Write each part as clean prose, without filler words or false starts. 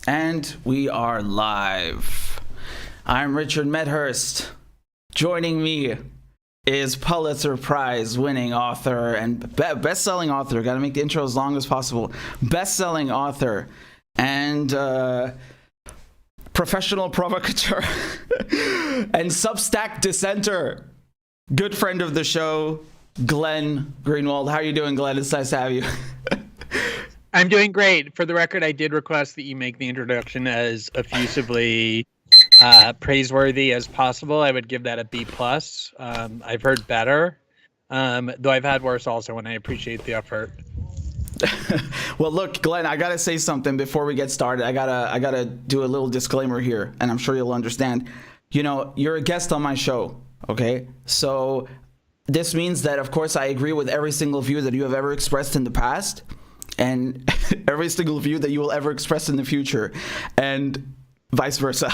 And we are live. I'm Richard Medhurst. Joining me is Pulitzer Prize winning author and best-selling author. Got to make the intro as long as possible. Best-selling author and professional provocateur and Substack dissenter. Good friend of the show, Glenn Greenwald. How are you doing, Glenn? It's nice to have you. I'm doing great. For the record, I did request that you make the introduction as effusively praiseworthy as possible. I would give that a B+. I've heard better, though I've had worse also, and I appreciate the effort. Well, look, Glenn, I gotta say something before we get started. I gotta do a little disclaimer here, and I'm sure you'll understand. You know, you're a guest on my show, okay? So this means that, of course, I agree with every single view that you have ever expressed in the past, and every single view that you will ever express in the future, and vice versa.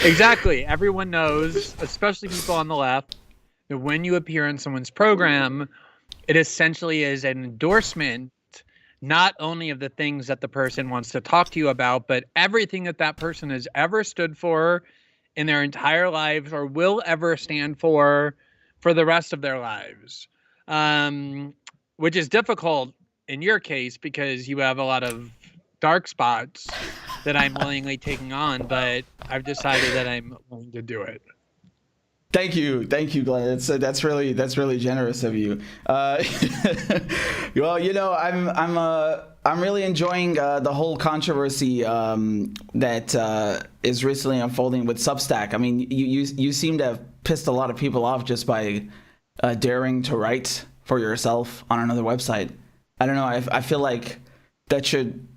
Exactly. Everyone knows, especially people on the left, that when you appear on someone's program, it essentially is an endorsement not only of the things that the person wants to talk to you about, but everything that that person has ever stood for in their entire lives or will ever stand for the rest of their lives, which is difficult in your case because you have a lot of dark spots that I'm willingly taking on, but I've decided that I'm willing to do it. Thank you, Glenn. That's really generous of you. Well, you know, I'm really enjoying the whole controversy that is recently unfolding with Substack. I mean, you seem to have pissed a lot of people off just by daring to write for yourself on another website. I don't know. I feel like that should.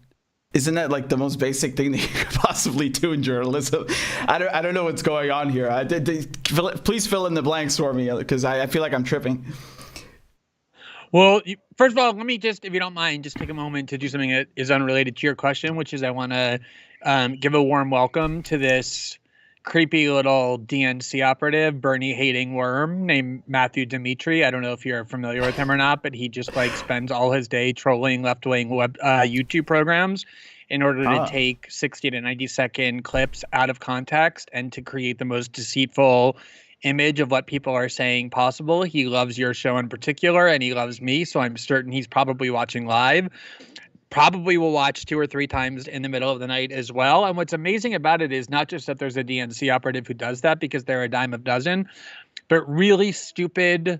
Isn't that like the most basic thing that you could possibly do in journalism? I don't know what's going on here. Please fill in the blanks for me because I feel like I'm tripping. Well, first of all, let me just, if you don't mind, just take a moment to do something that is unrelated to your question, which is I want to give a warm welcome to this creepy little DNC operative, Bernie hating worm named Matthew Dimitri. I don't know if you're familiar with him or not, but he just like spends all his day trolling left-wing YouTube programs in order to take 60 to 90-second clips out of context and to create the most deceitful image of what people are saying possible. He loves your show in particular, and he loves me, so I'm certain he's probably watching live. Probably will watch 2 or 3 times in the middle of the night as well. And what's amazing about it is not just that there's a DNC operative who does that because they're a dime a dozen, but really stupid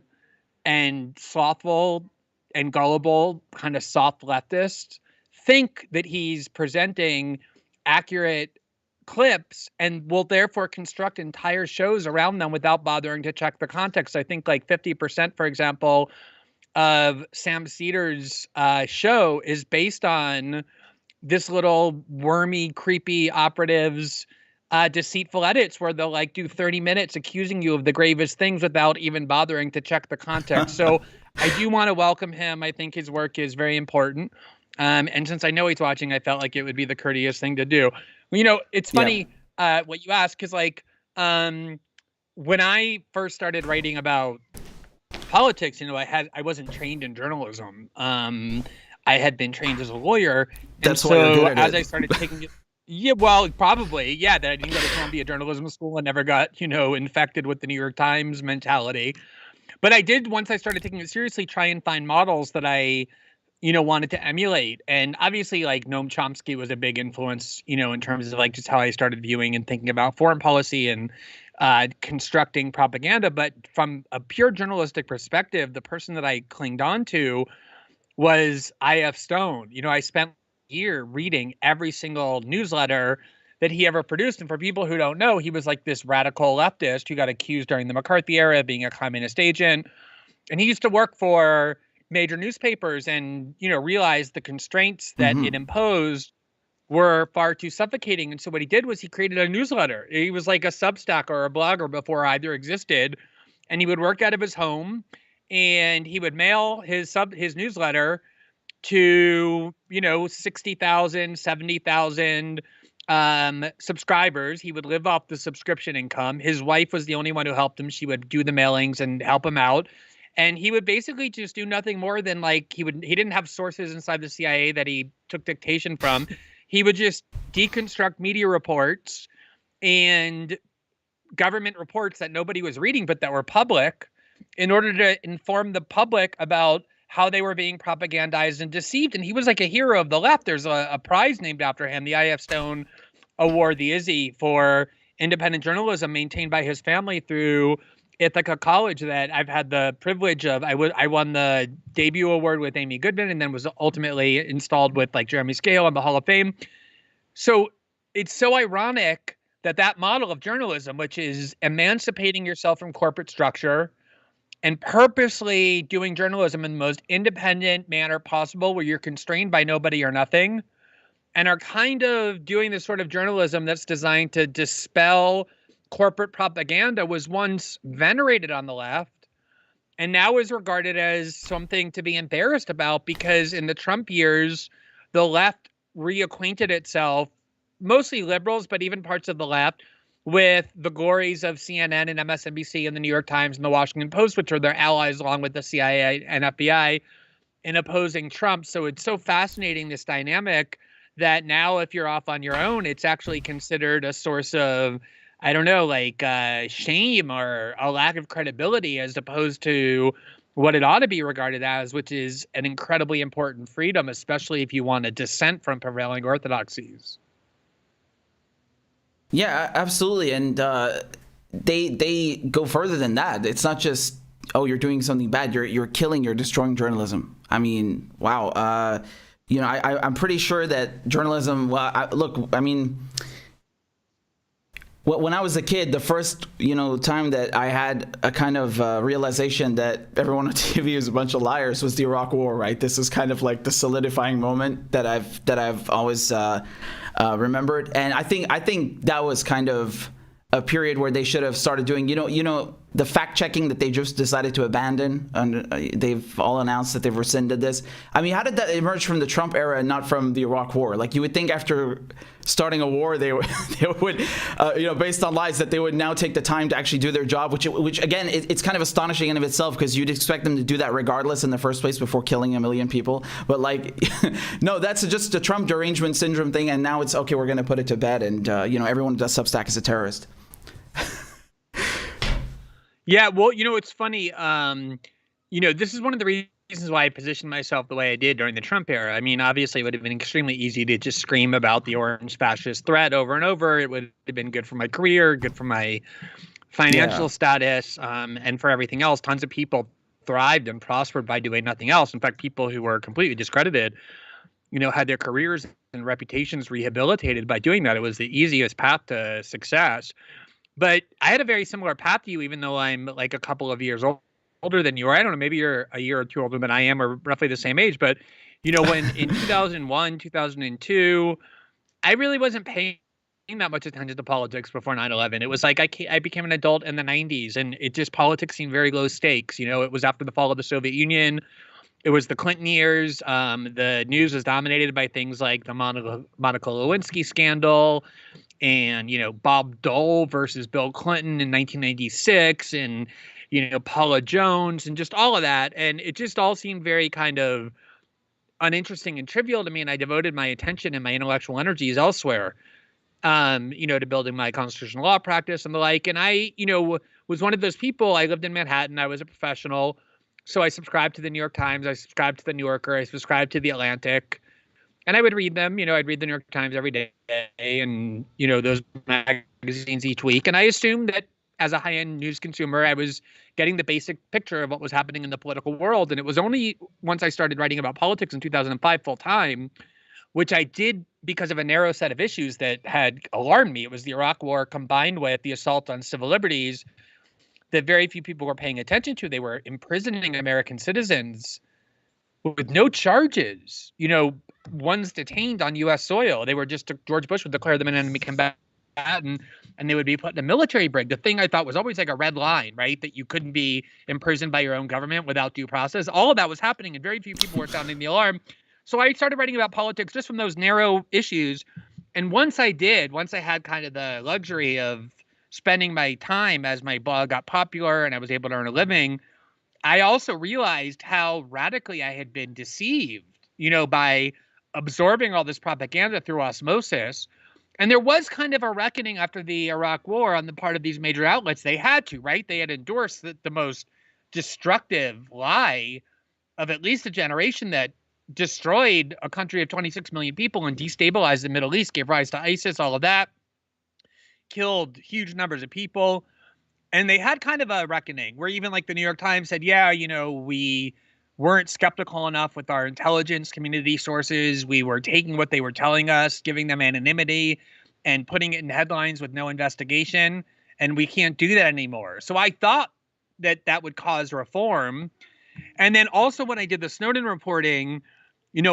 and slothful and gullible kind of soft leftists think that he's presenting accurate clips and will therefore construct entire shows around them without bothering to check the context. I think like 50%, for example, of Sam Cedars' show is based on this little wormy, creepy operatives, deceitful edits where they'll like do 30 minutes accusing you of the gravest things without even bothering to check the context. So I do want to welcome him. I think his work is very important. And since I know he's watching, I felt like it would be the courteous thing to do. You know, it's funny what you ask, because like when I first started writing about politics, you know, I wasn't trained in journalism. I had been trained as a lawyer. That's why you're good at it. I started taking it, probably, that I didn't go to Columbia Journalism School and never got, you know, infected with the New York Times mentality. But I did, once I started taking it seriously, try and find models that I, you know, wanted to emulate. And obviously, like, Noam Chomsky was a big influence, you know, in terms of like just how I started viewing and thinking about foreign policy and constructing propaganda. But from a pure journalistic perspective, the person that I clinged on to was I.F. Stone. You know, I spent a year reading every single newsletter that he ever produced. And for people who don't know, he was like this radical leftist who got accused during the McCarthy era of being a communist agent. And he used to work for major newspapers and, you know, realized the constraints that it imposed were far too suffocating. And so what he did was he created a newsletter. He was like a Substack or a blogger before either existed. And he would work out of his home and he would mail his newsletter to, you know, 60,000, 70,000 subscribers. He would live off the subscription income. His wife was the only one who helped him. She would do the mailings and help him out. And he would basically just do nothing more than like he didn't have sources inside the CIA that he took dictation from. he would just deconstruct media reports and government reports that nobody was reading but that were public in order to inform the public about how they were being propagandized and deceived. And he was like a hero of the left. There's a prize named after him, the I.F. Stone Award, the Izzy, for independent journalism maintained by his family through Ithaca College, that I've had the privilege of. I won the debut award with Amy Goodman and then was ultimately installed with like Jeremy Scale in the Hall of Fame. So it's so ironic that that model of journalism, which is emancipating yourself from corporate structure and purposely doing journalism in the most independent manner possible, where you're constrained by nobody or nothing, and are kind of doing this sort of journalism that's designed to dispel corporate propaganda, was once venerated on the left and now is regarded as something to be embarrassed about, because in the Trump years, the left reacquainted itself, mostly liberals, but even parts of the left, with the glories of CNN and MSNBC and the New York Times and the Washington Post, which are their allies along with the CIA and FBI in opposing Trump. So it's so fascinating, this dynamic, that now if you're off on your own, it's actually considered a source of, I don't know, like shame or a lack of credibility, as opposed to what it ought to be regarded as, which is an incredibly important freedom, especially if you want to dissent from prevailing orthodoxies. Yeah, absolutely. And they go further than that. It's not just, oh, you're doing something bad. You're killing, you're destroying journalism. I mean, wow. I'm pretty sure that journalism, when I was a kid, the first, time that I had a kind of realization that everyone on TV was a bunch of liars was the Iraq War, right? This is kind of like the solidifying moment that I've always remembered. And I think that was kind of a period where they should have started doing, the fact checking that they just decided to abandon, and they've all announced that they've rescinded this. I mean, how did that emerge from the Trump era and not from the Iraq War? Like, you would think after starting a war, they would, based on lies, that they would now take the time to actually do their job, which again, it's kind of astonishing in of itself, because you'd expect them to do that regardless in the first place before killing a million people. But like, no, that's just a Trump derangement syndrome thing, and now it's okay, we're going to put it to bed, and everyone who does Substack is a terrorist. Yeah, well, it's funny. This is one of the reasons why I positioned myself the way I did during the Trump era. I mean, obviously, it would have been extremely easy to just scream about the orange fascist threat over and over. It would have been good for my career, good for my financial status, and for everything else. Tons of people thrived and prospered by doing nothing else. In fact, people who were completely discredited, had their careers and reputations rehabilitated by doing that. It was the easiest path to success. But I had a very similar path to you, even though I'm like a couple of years older than you are. I don't know, maybe you're a year or two older than I am, or roughly the same age. But, when in 2001, 2002, I really wasn't paying that much attention to politics before 9/11. It was like I became an adult in the 90s, and politics seemed very low stakes. It was after the fall of the Soviet Union. It was the Clinton years. The news was dominated by things like the Monica Lewinsky scandal, and, Bob Dole versus Bill Clinton in 1996, and, Paula Jones, and just all of that. And it just all seemed very kind of uninteresting and trivial to me. And I devoted my attention and my intellectual energies elsewhere, to building my constitutional law practice and the like. And I, was one of those people. I lived in Manhattan. I was a professional. So I subscribed to the New York Times. I subscribed to the New Yorker. I subscribed to the Atlantic. And I would read them. I'd read the New York Times every day, and, those magazines each week. And I assumed that as a high-end news consumer, I was getting the basic picture of what was happening in the political world. And it was only once I started writing about politics in 2005 full-time, which I did because of a narrow set of issues that had alarmed me. It was the Iraq War combined with the assault on civil liberties that very few people were paying attention to. They were imprisoning American citizens with no charges, ones detained on U.S. soil. They were just, George Bush would declare them an enemy combatant, and they would be put in a military brig. The thing I thought was always like a red line, right? That you couldn't be imprisoned by your own government without due process. All of that was happening, and very few people were sounding the alarm. So I started writing about politics just from those narrow issues. And once I had kind of the luxury of spending my time as my blog got popular and I was able to earn a living, I also realized how radically I had been deceived, by absorbing all this propaganda through osmosis. And there was kind of a reckoning after the Iraq War on the part of these major outlets. They had to, right? They had endorsed the most destructive lie of at least a generation that destroyed a country of 26 million people and destabilized the Middle East, gave rise to ISIS, all of that, killed huge numbers of people. And they had kind of a reckoning where even like the New York Times said, yeah, we weren't skeptical enough with our intelligence community sources. We were taking what they were telling us, giving them anonymity and putting it in headlines with no investigation. And we can't do that anymore. So I thought that would cause reform. And then also when I did the Snowden reporting,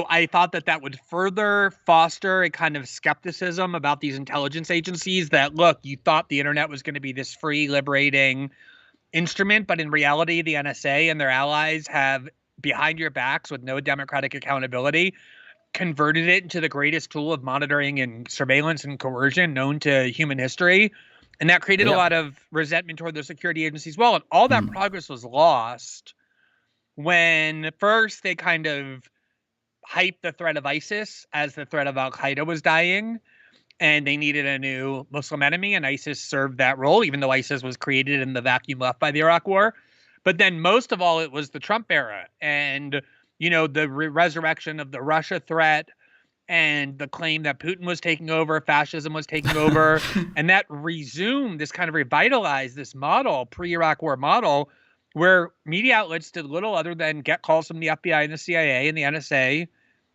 I thought that would further foster a kind of skepticism about these intelligence agencies that, look, you thought the internet was going to be this free, liberating instrument, but in reality, the NSA and their allies have, behind your backs with no democratic accountability, converted it into the greatest tool of monitoring and surveillance and coercion known to human history. And that created a lot of resentment toward the security agencies as well. And all that progress was lost when first they kind of hyped the threat of ISIS as the threat of Al-Qaeda was dying. And they needed a new Muslim enemy, and ISIS served that role, even though ISIS was created in the vacuum left by the Iraq War. But then most of all, it was the Trump era and, the resurrection of the Russia threat and the claim that Putin was taking over, fascism was taking over. And that resumed this kind of revitalized this model, pre-Iraq War model, where media outlets did little other than get calls from the FBI and the CIA and the NSA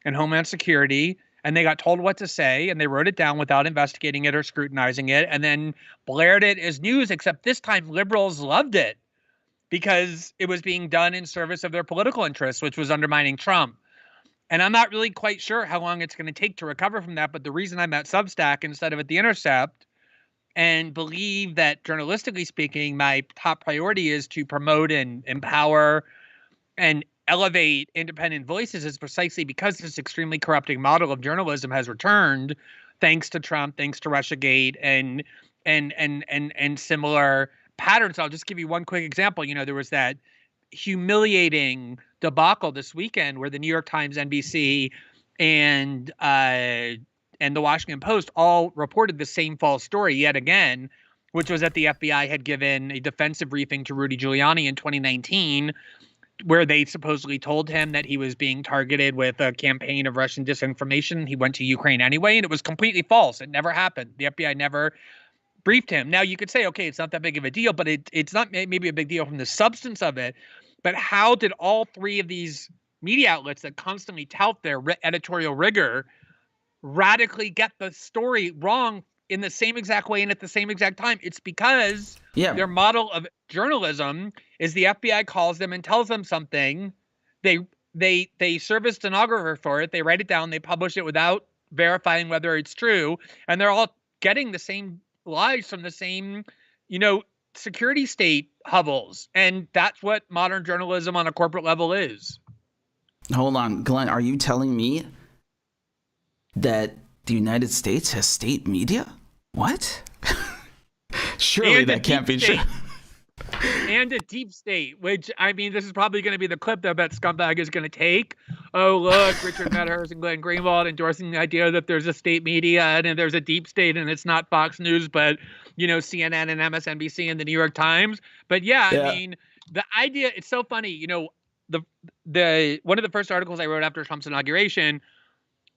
and Homeland Security. And they got told what to say, and they wrote it down without investigating it or scrutinizing it, and then blared it as news, except this time liberals loved it because it was being done in service of their political interests, which was undermining Trump. And I'm not really quite sure how long it's going to take to recover from that. But the reason I'm at Substack instead of at The Intercept and believe that, journalistically speaking, my top priority is to promote and empower and elevate independent voices is precisely because this extremely corrupting model of journalism has returned, thanks to Trump, thanks to Russiagate, and similar patterns. I'll just give you one quick example. There was that humiliating debacle this weekend where the New York Times, NBC, and the Washington Post all reported the same false story yet again, which was that the FBI had given a defensive briefing to Rudy Giuliani in 2019, where they supposedly told him that he was being targeted with a campaign of Russian disinformation. He went to Ukraine anyway, and it was completely false. It never happened. The FBI never briefed him. Now, you could say, okay, it's not that big of a deal, but it's not maybe a big deal from the substance of it. But how did all three of these media outlets that constantly tout their editorial rigor radically get the story wrong in the same exact way and at the same exact time? It's because their model of journalism is the FBI calls them and tells them something. They serve a stenographer for it. They write it down. They publish it without verifying whether it's true. And they're all getting the same lies from the same, security state hovels. And that's what modern journalism on a corporate level is. Hold on, Glenn, are you telling me that the United States has state media? What? Surely that can't be true. And a deep state, which, this is probably going to be the clip that I bet Scumbag is going to take. Oh, look, Richard Medhurst and Glenn Greenwald endorsing the idea that there's a state media and there's a deep state and it's not Fox News, but, CNN and MSNBC and the New York Times. But the idea, it's so funny, the one of the first articles I wrote after Trump's inauguration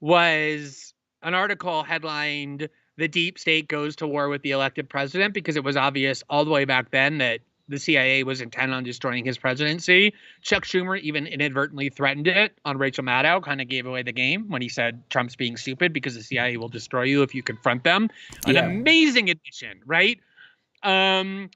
was an article headlined "The Deep State Goes to War with the Elected President," because it was obvious all the way back then that the CIA was intent on destroying his presidency. Chuck Schumer even inadvertently threatened it on Rachel Maddow, kind of gave away the game when he said Trump's being stupid because the CIA will destroy you if you confront them. An amazing admission, right? And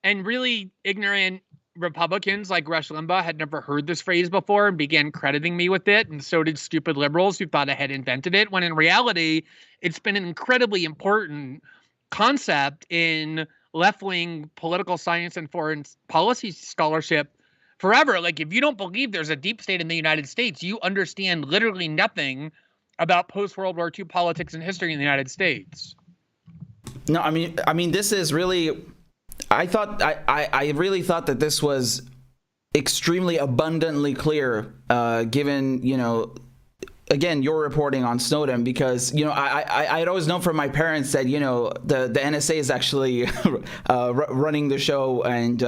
really ignorant Republicans like Rush Limbaugh had never heard this phrase before and began crediting me with it. And so did stupid liberals who thought I had invented it, when in reality, it's been an incredibly important concept in left-wing political science and foreign policy scholarship forever. Like, if you don't believe there's a deep state in the United States, you understand literally nothing about post-World War II politics and history in the United States. No, I mean, this is really, I really thought that this was extremely abundantly clear, given, again, your reporting on Snowden, because, you know, I'd always known from my parents that, you know, the NSA is actually running the show, and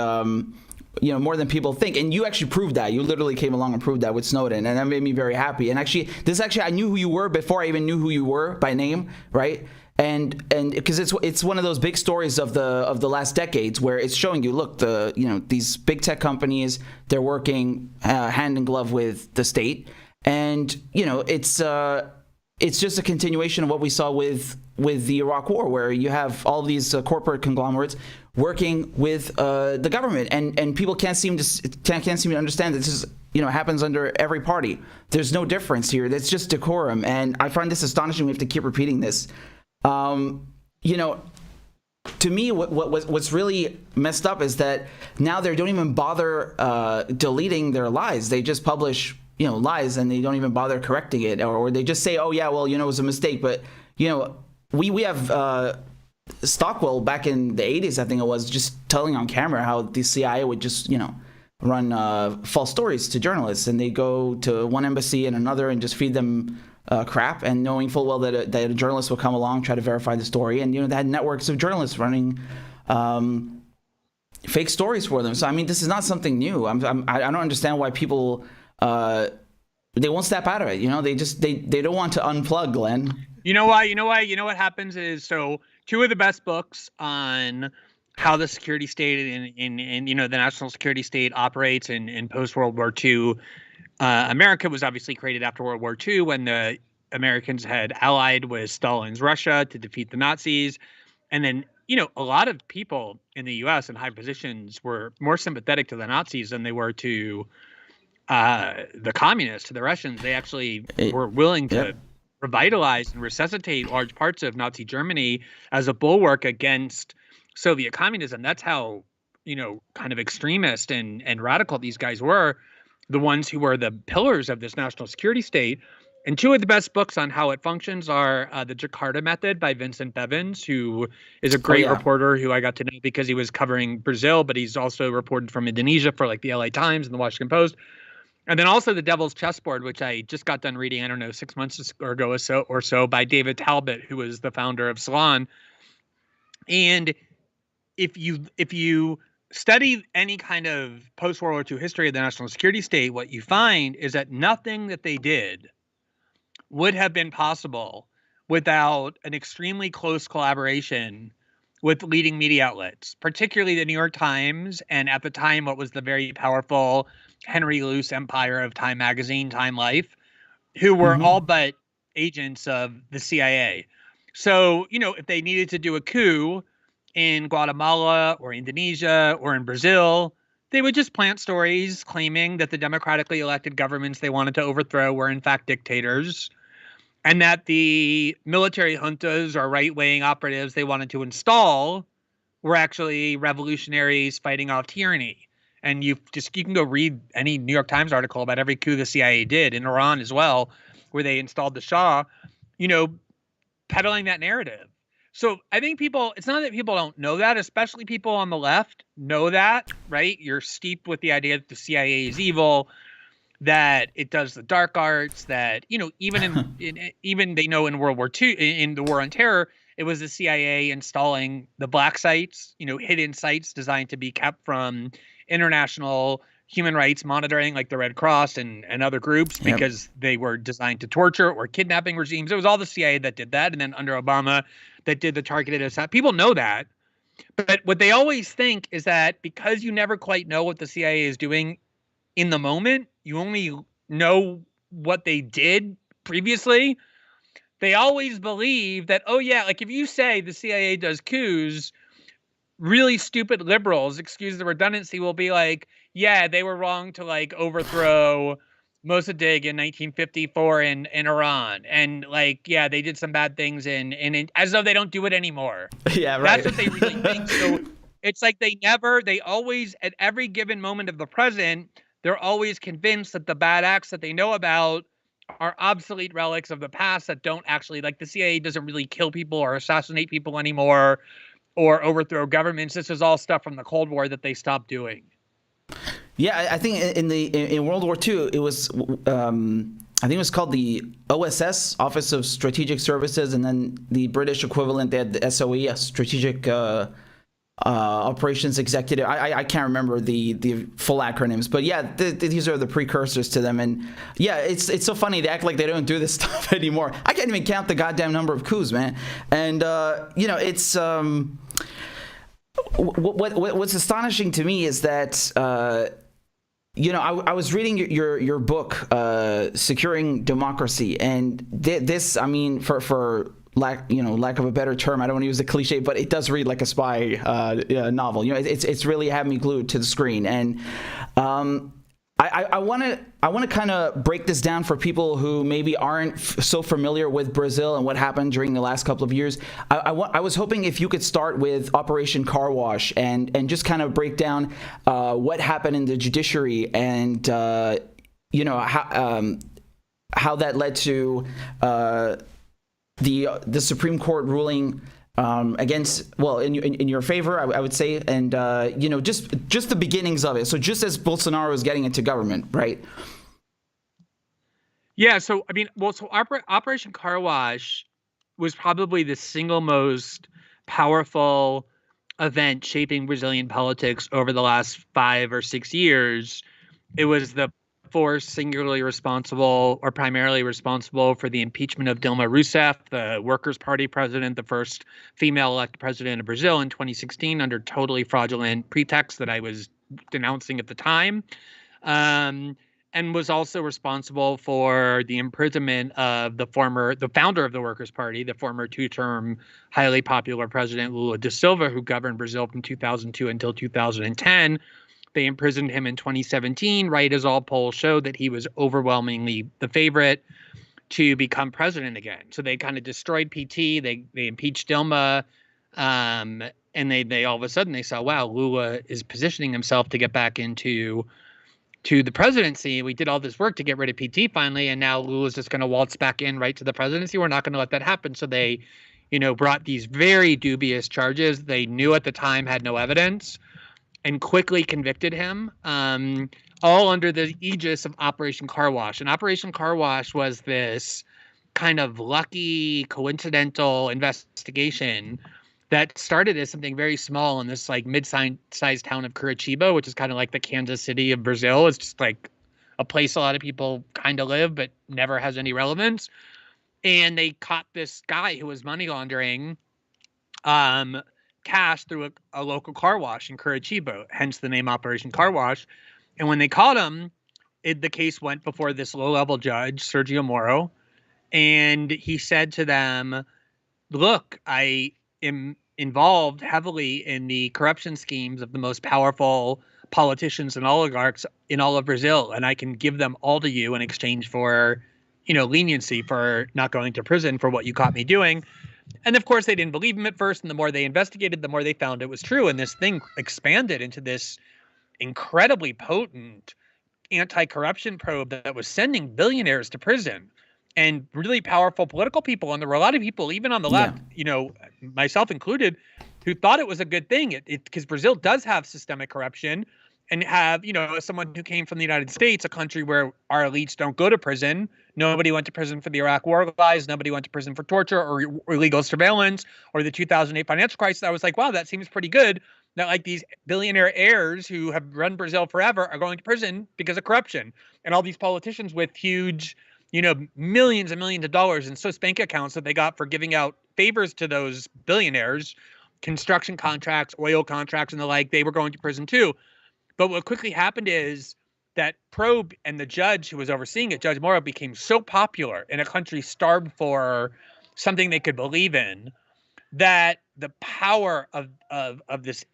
you know, more than people think. And you actually proved that. You literally came along and proved that with Snowden, and that made me very happy. And actually, I knew who you were before I even knew who you were by name, right? And because it's one of those big stories of the last decades, where it's showing you, look, these big tech companies, they're working hand in glove with the state, and you know, it's just a continuation of what we saw with the Iraq War, where you have all these corporate conglomerates working with the government, and people can't seem to understand that this is, you know, happens under every party. There's no difference here. It's just decorum, and I find this astonishing. We have to keep repeating this. You know, to me, what's really messed up is that now they don't even bother deleting their lies. They just publish, you know, lies, and they don't even bother correcting it, or they just say, oh yeah, well, you know, it was a mistake. But, you know, we have Stockwell back in the 80s, I think it was, just telling on camera how the CIA would just, you know, run false stories to journalists, and they go to one embassy and another and just feed them crap, and knowing full well that a journalist will come along, try to verify the story, and, you know, they had networks of journalists running fake stories for them. So I mean, this is not something new. I don't understand why people they won't step out of it. You know, they don't want to unplug, Glenn. You know why? You know what happens is, so two of the best books on how the security state in you know, the national security state operates in post World War II. America was obviously created after World War II, when the Americans had allied with Stalin's Russia to defeat the Nazis. And then, you know, a lot of people in the U.S. in high positions were more sympathetic to the Nazis than they were to the communists, to the Russians. They actually were willing to revitalize and resuscitate large parts of Nazi Germany as a bulwark against Soviet communism. That's how, you know, kind of extremist and radical these guys were, the ones who were the pillars of this national security state. And two of the best books on how it functions are The Jakarta Method by Vincent Bevins, who is a great reporter who I got to know because he was covering Brazil, but he's also reported from Indonesia for like the LA Times and the Washington Post. And then also The Devil's Chessboard, which I just got done reading, I don't know, 6 months ago or so by David Talbot, who was the founder of Salon. And if you study any kind of post-World War II history of the national security state, what you find is that nothing that they did would have been possible without an extremely close collaboration with leading media outlets, particularly the New York Times, and at the time what was the very powerful Henry Luce empire of Time Magazine, Time Life, who were all but agents of the CIA. So, you know, if they needed to do a coup in Guatemala or Indonesia or in Brazil, they would just plant stories claiming that the democratically elected governments they wanted to overthrow were in fact dictators, and that the military juntas or right-wing operatives they wanted to install were actually revolutionaries fighting off tyranny. And you can go read any New York Times article about every coup the CIA did in Iran as well, where they installed the Shah, you know, peddling that narrative. So I think it's not that people don't know that, especially people on the left know that, right? You're steeped with the idea that the CIA is evil, that it does the dark arts, that, you know, even even they know in World War II, in the War on Terror, it was the CIA installing the black sites, you know, hidden sites designed to be kept from international human rights monitoring, like the Red Cross and other groups, because they were designed to torture or kidnapping regimes. It was all the CIA that did that. And then under Obama, that did the targeted attack. People know that. But what they always think is that because you never quite know what the CIA is doing in the moment, you only know what they did previously. They always believe that, oh yeah, like if you say the CIA does coups, really stupid liberals, excuse the redundancy, will be like, yeah, they were wrong to like overthrow Mossadegh in 1954 in Iran, and like, yeah, they did some bad things in as though they don't do it anymore. Yeah, right. That's what they really think. So it's like they always, at every given moment of the present, they're always convinced that the bad acts that they know about are obsolete relics of the past that don't actually, like the CIA doesn't really kill people or assassinate people anymore or overthrow governments. This is all stuff from the Cold War that they stopped doing. Yeah, I think in World War II, it was I think it was called the OSS, Office of Strategic Services, and then the British equivalent, they had the SOE, Strategic Operations Executive. I can't remember the full acronyms, but yeah, these are the precursors to them. And yeah, it's so funny. They act like they don't do this stuff anymore. I can't even count the goddamn number of coups, man. And it's what's astonishing to me is that I was reading your book, Securing Democracy, and this, I mean, for lack of a better term, I don't want to use the cliche, but it does read like a spy novel. It's really had me glued to the screen. And I want to kind of break this down for people who maybe aren't so familiar with Brazil and what happened during the last couple of years. I was hoping if you could start with Operation Car Wash and just kind of break down what happened in the judiciary and how that led to the Supreme Court ruling in your favor, I would say, and just the beginnings of it. So just as Bolsonaro is getting into government, right? Yeah. So I mean, Operation Car Wash was probably the single most powerful event shaping Brazilian politics over the last 5 or 6 years. It was the force singularly responsible or primarily responsible for the impeachment of Dilma Rousseff, the Workers' Party president, the first female elected president of Brazil in 2016 under totally fraudulent pretext that I was denouncing at the time, and was also responsible for the imprisonment of the founder of the Workers' Party, the former two-term highly popular president Lula da Silva, who governed Brazil from 2002 until 2010. They imprisoned him in 2017, right as all polls showed that he was overwhelmingly the favorite to become president again. So they kind of destroyed PT. They impeached Dilma, and they all of a sudden they saw, wow, Lula is positioning himself to get back into the presidency. We did all this work to get rid of PT finally, and now Lula's just going to waltz back in right to the presidency. We're not going to let that happen. So they, brought these very dubious charges. They knew at the time had no evidence, and quickly convicted him, all under the aegis of Operation Car Wash. And Operation Car Wash was this kind of lucky, coincidental investigation that started as something very small in this like mid-sized town of Curitiba, which is kind of like the Kansas City of Brazil. It's just like a place a lot of people kind of live, but never has any relevance. And they caught this guy who was money laundering cash through a local car wash in Curitiba, hence the name Operation Car Wash. And when they caught him, the case went before this low-level judge, Sergio Moro, and he said to them, look, I am involved heavily in the corruption schemes of the most powerful politicians and oligarchs in all of Brazil, and I can give them all to you in exchange for, leniency for not going to prison for what you caught me doing. And of course, they didn't believe him at first. And the more they investigated, the more they found it was true. And this thing expanded into this incredibly potent anti-corruption probe that was sending billionaires to prison and really powerful political people. And there were a lot of people, even on the left, myself included, who thought it was a good thing. Because Brazil does have systemic corruption and have, as someone who came from the United States, a country where our elites don't go to prison. Nobody went to prison for the Iraq War lies. Nobody went to prison for torture or illegal surveillance or the 2008 financial crisis. I was like, wow, that seems pretty good. That like these billionaire heirs who have run Brazil forever are going to prison because of corruption. And all these politicians with huge, millions and millions of dollars in Swiss bank accounts that they got for giving out favors to those billionaires, construction contracts, oil contracts, and the like, they were going to prison too. But what quickly happened is that probe and the judge who was overseeing it, Judge Moro, became so popular in a country starved for something they could believe in that the power of this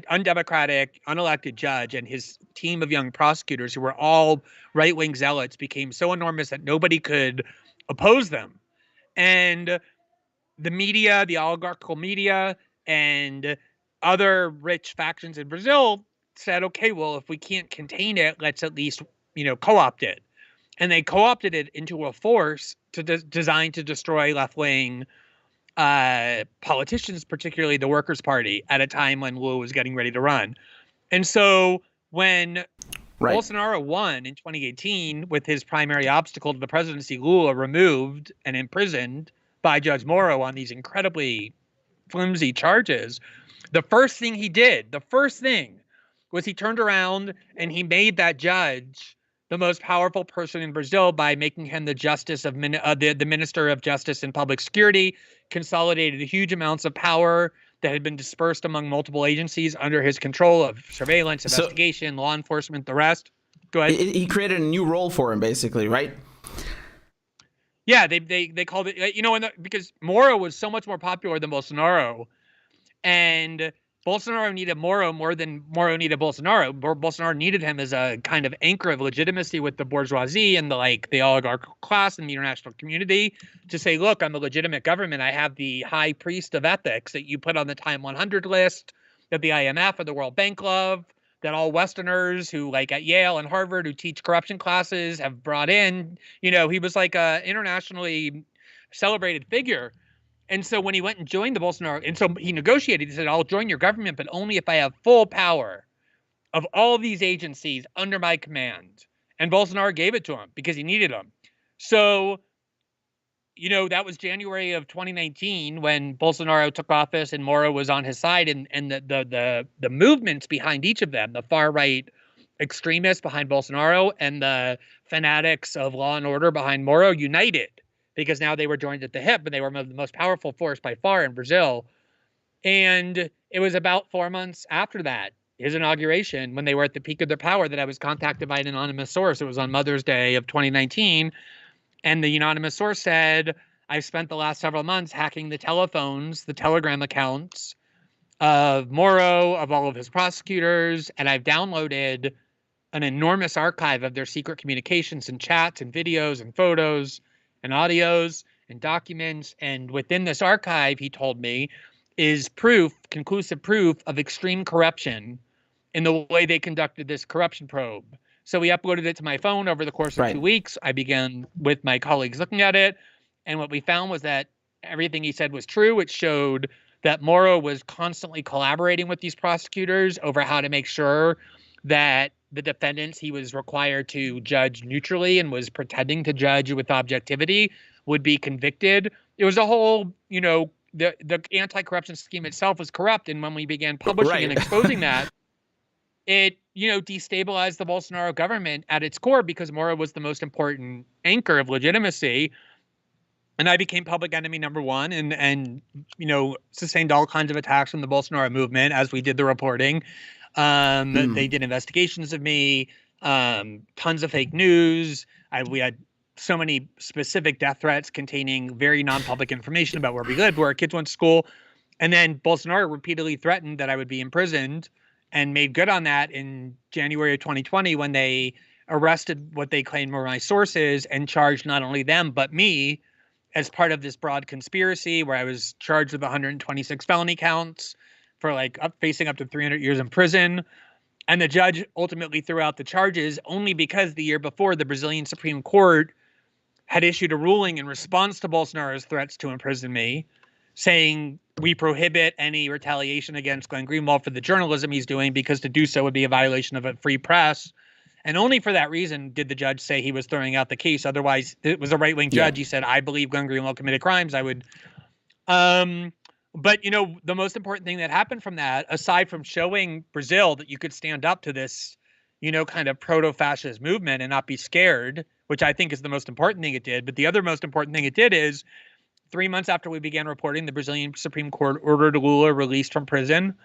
undemocratic, unelected judge and his team of young prosecutors who were all right-wing zealots became so enormous that nobody could oppose them. And the media, the oligarchical media, and other rich factions in Brazil said, okay, well, if we can't contain it, let's at least, co-opt it. And they co-opted it into a force designed to destroy left-wing politicians, particularly the Workers' Party, at a time when Lula was getting ready to run. And so when Right. Bolsonaro won in 2018 with his primary obstacle to the presidency, Lula, removed and imprisoned by Judge Moro on these incredibly flimsy charges. The first thing was he turned around and he made that judge the most powerful person in Brazil by making him the the Minister of Justice and Public Security, consolidated huge amounts of power that had been dispersed among multiple agencies under his control of surveillance, investigation, law enforcement, the rest. Go ahead. He created a new role for him, basically, right? Yeah, they called it, because Moro was so much more popular than Bolsonaro, and Bolsonaro needed Moro more than Moro needed Bolsonaro. Bolsonaro needed him as a kind of anchor of legitimacy with the bourgeoisie and the oligarchical class and the international community to say, look, I'm a legitimate government. I have the high priest of ethics that you put on the Time 100 list, that the IMF and the World Bank love, that all Westerners who at Yale and Harvard who teach corruption classes have brought in. He was like a internationally celebrated figure. And so when he went and joined the Bolsonaro, and so he negotiated, he said, I'll join your government, but only if I have full power of all these agencies under my command. And Bolsonaro gave it to him because he needed them. So, that was January of 2019 when Bolsonaro took office and Moro was on his side, and the movements behind each of them, the far right extremists behind Bolsonaro and the fanatics of law and order behind Moro united, because now they were joined at the hip, and they were the most powerful force by far in Brazil. And it was about 4 months after that, his inauguration, when they were at the peak of their power, that I was contacted by an anonymous source. It was on Mother's Day of 2019. And the anonymous source said, I've spent the last several months hacking the telephones, the Telegram accounts of Moro, of all of his prosecutors, and I've downloaded an enormous archive of their secret communications and chats and videos and photos and audios and documents. And within this archive, he told me, is conclusive proof of extreme corruption in the way they conducted this corruption probe. So we uploaded it to my phone over the course of 2 weeks. I began with my colleagues looking at it. And what we found was that everything he said was true. It showed that Moro was constantly collaborating with these prosecutors over how to make sure that the defendants he was required to judge neutrally and was pretending to judge with objectivity would be convicted. It was a whole, the anti-corruption scheme itself was corrupt. And when we began publishing and exposing that, it, destabilized the Bolsonaro government at its core, because Moro was the most important anchor of legitimacy. And I became public enemy number one and sustained all kinds of attacks from the Bolsonaro movement as we did the reporting. They did investigations of me, tons of fake news. We had so many specific death threats containing very non-public information about where we lived, where our kids went to school. And then Bolsonaro repeatedly threatened that I would be imprisoned, and made good on that in January of 2020 when they arrested what they claimed were my sources and charged not only them, but me as part of this broad conspiracy where I was charged with 126 felony counts for facing up to 300 years in prison. And the judge ultimately threw out the charges only because the year before the Brazilian Supreme Court had issued a ruling in response to Bolsonaro's threats to imprison me, saying we prohibit any retaliation against Glenn Greenwald for the journalism he's doing, because to do so would be a violation of a free press. And only for that reason did the judge say he was throwing out the case. Otherwise, it was a right-wing judge. He said, I believe Glenn Greenwald committed crimes. I would. But, the most important thing that happened from that, aside from showing Brazil that you could stand up to this, kind of proto-fascist movement and not be scared, which I think is the most important thing it did. But the other most important thing it did is 3 months after we began reporting, the Brazilian Supreme Court ordered Lula released from prison.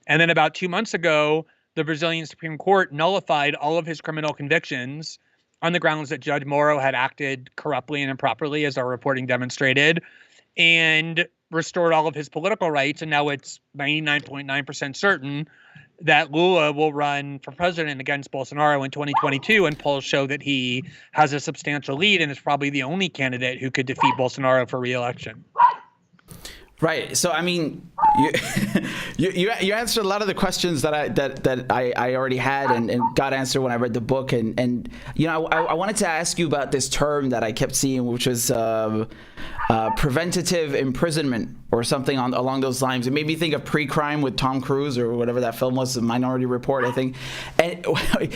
And then about 2 months ago, the Brazilian Supreme Court nullified all of his criminal convictions on the grounds that Judge Moro had acted corruptly and improperly, as our reporting demonstrated, and restored all of his political rights. And now it's 99.9% certain that Lula will run for president against Bolsonaro in 2022, and polls show that he has a substantial lead and is probably the only candidate who could defeat Bolsonaro for re-election. Right. So I mean, you answered a lot of the questions that I already had and got answered when I read the book. And you know, I wanted to ask you about this term that I kept seeing, which was preventative imprisonment or something along those lines. It made me think of Pre-Crime with Tom Cruise or whatever that film was, the Minority Report, I think. And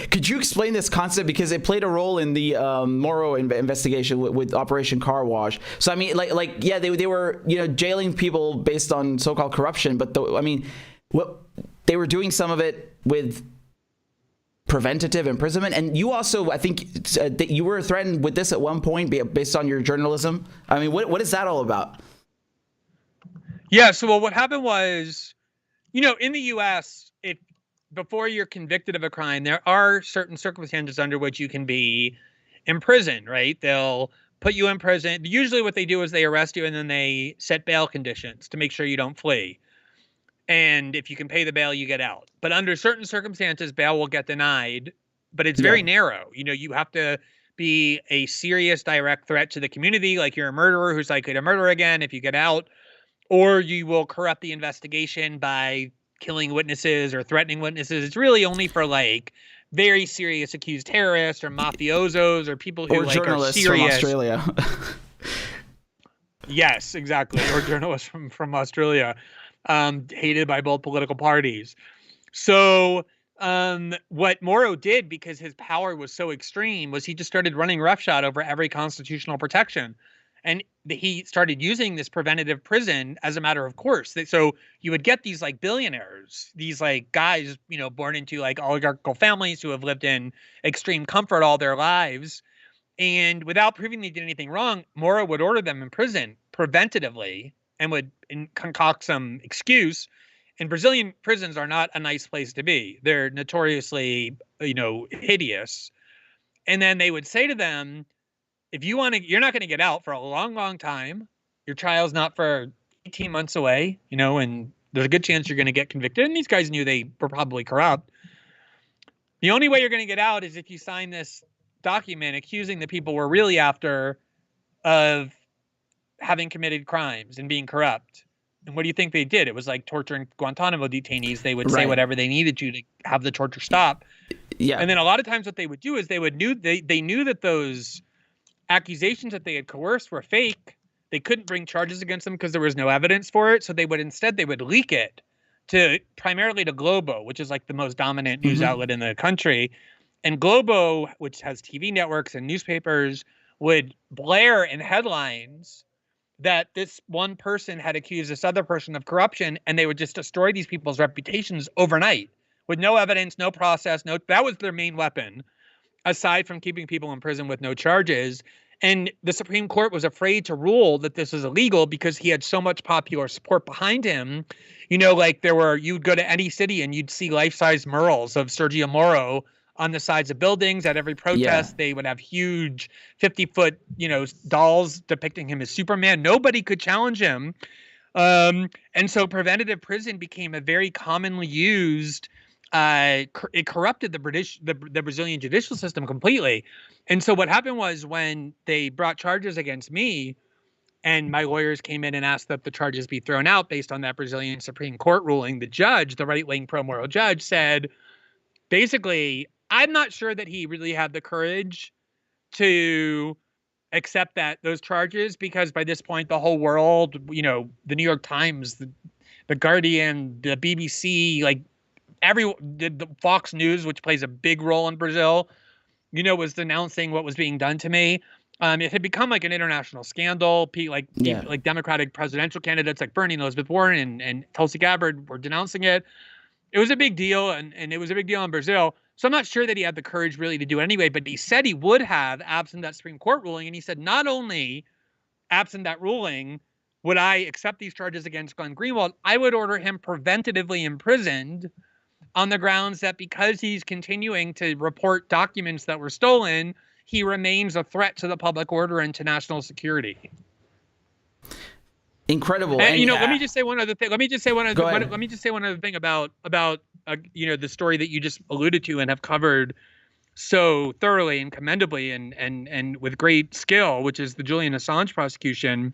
could you explain this concept, because it played a role in the Moro investigation with Operation Car Wash. So I mean, like yeah, they were, you know, jailing people based on so-called corruption, but I mean, they were doing some of it with preventative imprisonment. And you also, I think, said that you were threatened with this at one point based on your journalism. I mean, what is that all about? Yeah, so what happened was, you know, in the U.S., before you're convicted of a crime, there are certain circumstances under which you can be imprisoned, right? They'll put you in prison. Usually what they do is they arrest you and then they set bail conditions to make sure you don't flee. And if you can pay the bail, you get out. But under certain circumstances, bail will get denied, but it's very narrow. You know, you have to be a serious direct threat to the community, like you're a murderer who's likely to murder again if you get out, or you will corrupt the investigation by killing witnesses or threatening witnesses. It's really only for like very serious accused terrorists or mafiosos or people who or like journalists are serious. from Australia. Yes, exactly. Or journalists from Australia, hated by both political parties. So what Moro did, because his power was so extreme, was he just started running roughshod over every constitutional protection. And he started using this preventative prison as a matter of course. So you would get these like billionaires, these like guys, you know, born into like oligarchical families who have lived in extreme comfort all their lives. And without proving they did anything wrong, Moro would order them in prison preventatively and would concoct some excuse. And Brazilian prisons are not a nice place to be. They're notoriously, you know, hideous. And then they would say to them, if you want to, you're not going to get out for a long, long time. Your trial's not for 18 months away, you know, and there's a good chance you're going to get convicted. And these guys knew they were probably corrupt. The only way you're going to get out is if you sign this document accusing the people we're really after of having committed crimes and being corrupt. And what do you think they did? It was like torturing Guantanamo detainees. They would say whatever they needed to have the torture stop. Yeah. And then a lot of times what they would do is they knew that those accusations that they had coerced were fake. They couldn't bring charges against them because there was no evidence for it. So they would leak it primarily to Globo, which is like the most dominant news outlet in the country. And Globo, which has TV networks and newspapers, would blare in headlines that this one person had accused this other person of corruption, and they would just destroy these people's reputations overnight with no evidence, no process. That was their main weapon, aside from keeping people in prison with no charges. And the Supreme Court was afraid to rule that this is illegal because he had so much popular support behind him. You know, like you'd go to any city and you'd see life-size murals of Sergio Moro on the sides of buildings. At every protest, they would have huge 50-foot, you know, dolls depicting him as Superman. Nobody could challenge him. And so preventative prison became a very commonly used, it corrupted the Brazilian judicial system completely. And so what happened was when they brought charges against me and my lawyers came in and asked that the charges be thrown out based on that Brazilian Supreme Court ruling, the judge, the right-wing pro-Moro judge, said, basically, I'm not sure that he really had the courage to accept those charges, because by this point, the whole world, you know, the New York Times, the Guardian, the BBC, like the Fox News, which plays a big role in Brazil, you know, was denouncing what was being done to me. It had become like an international scandal. Like Democratic presidential candidates like Bernie and Elizabeth Warren and Tulsi Gabbard were denouncing it. It was a big deal, and it was a big deal in Brazil. So I'm not sure that he had the courage really to do it anyway, but he said he would have absent that Supreme Court ruling. And he said, not only absent that ruling would I accept these charges against Glenn Greenwald, I would order him preventatively imprisoned on the grounds that because he's continuing to report documents that were stolen, he remains a threat to the public order and to national security. Incredible. And, you know, let me just say one other thing. Let me just say one other thing about you know, the story that you just alluded to and have covered so thoroughly and commendably and with great skill, which is the Julian Assange prosecution.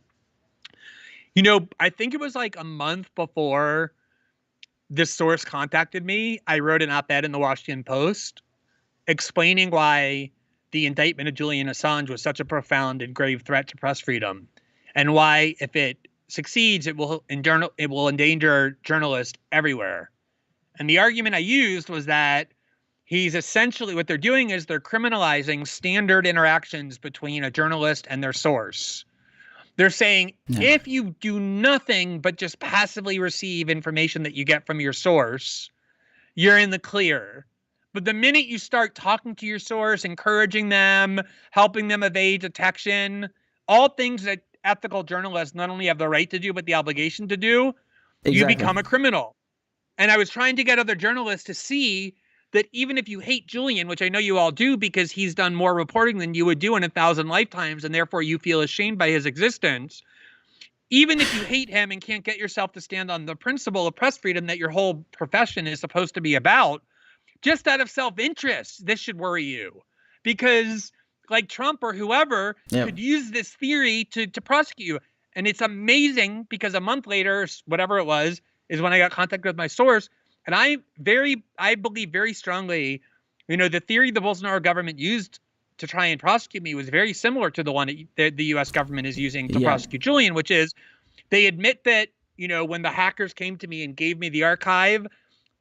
I think it was like a month before this source contacted me. I wrote an op-ed in the Washington Post explaining why the indictment of Julian Assange was such a profound and grave threat to press freedom, and why, if it succeeds, it will endanger journalists everywhere. And the argument I used was that he's essentially, what they're doing is they're criminalizing standard interactions between a journalist and their source. They're saying, if you do nothing but just passively receive information that you get from your source, you're in the clear. But the minute you start talking to your source, encouraging them, helping them evade detection, all things that ethical journalists not only have the right to do, but the obligation to do, you become a criminal. And I was trying to get other journalists to see that even if you hate Julian, which I know you all do because he's done more reporting than you would do in 1,000 lifetimes, and therefore you feel ashamed by his existence, even if you hate him and can't get yourself to stand on the principle of press freedom that your whole profession is supposed to be about, just out of self-interest, this should worry you. Because like Trump or whoever could use this theory to prosecute you. And it's amazing because a month later, whatever it was, is when I got contacted with my source. And I believe very strongly, the theory the Bolsonaro government used to try and prosecute me was very similar to the one that the U.S. government is using to prosecute Julian, which is they admit that, when the hackers came to me and gave me the archive,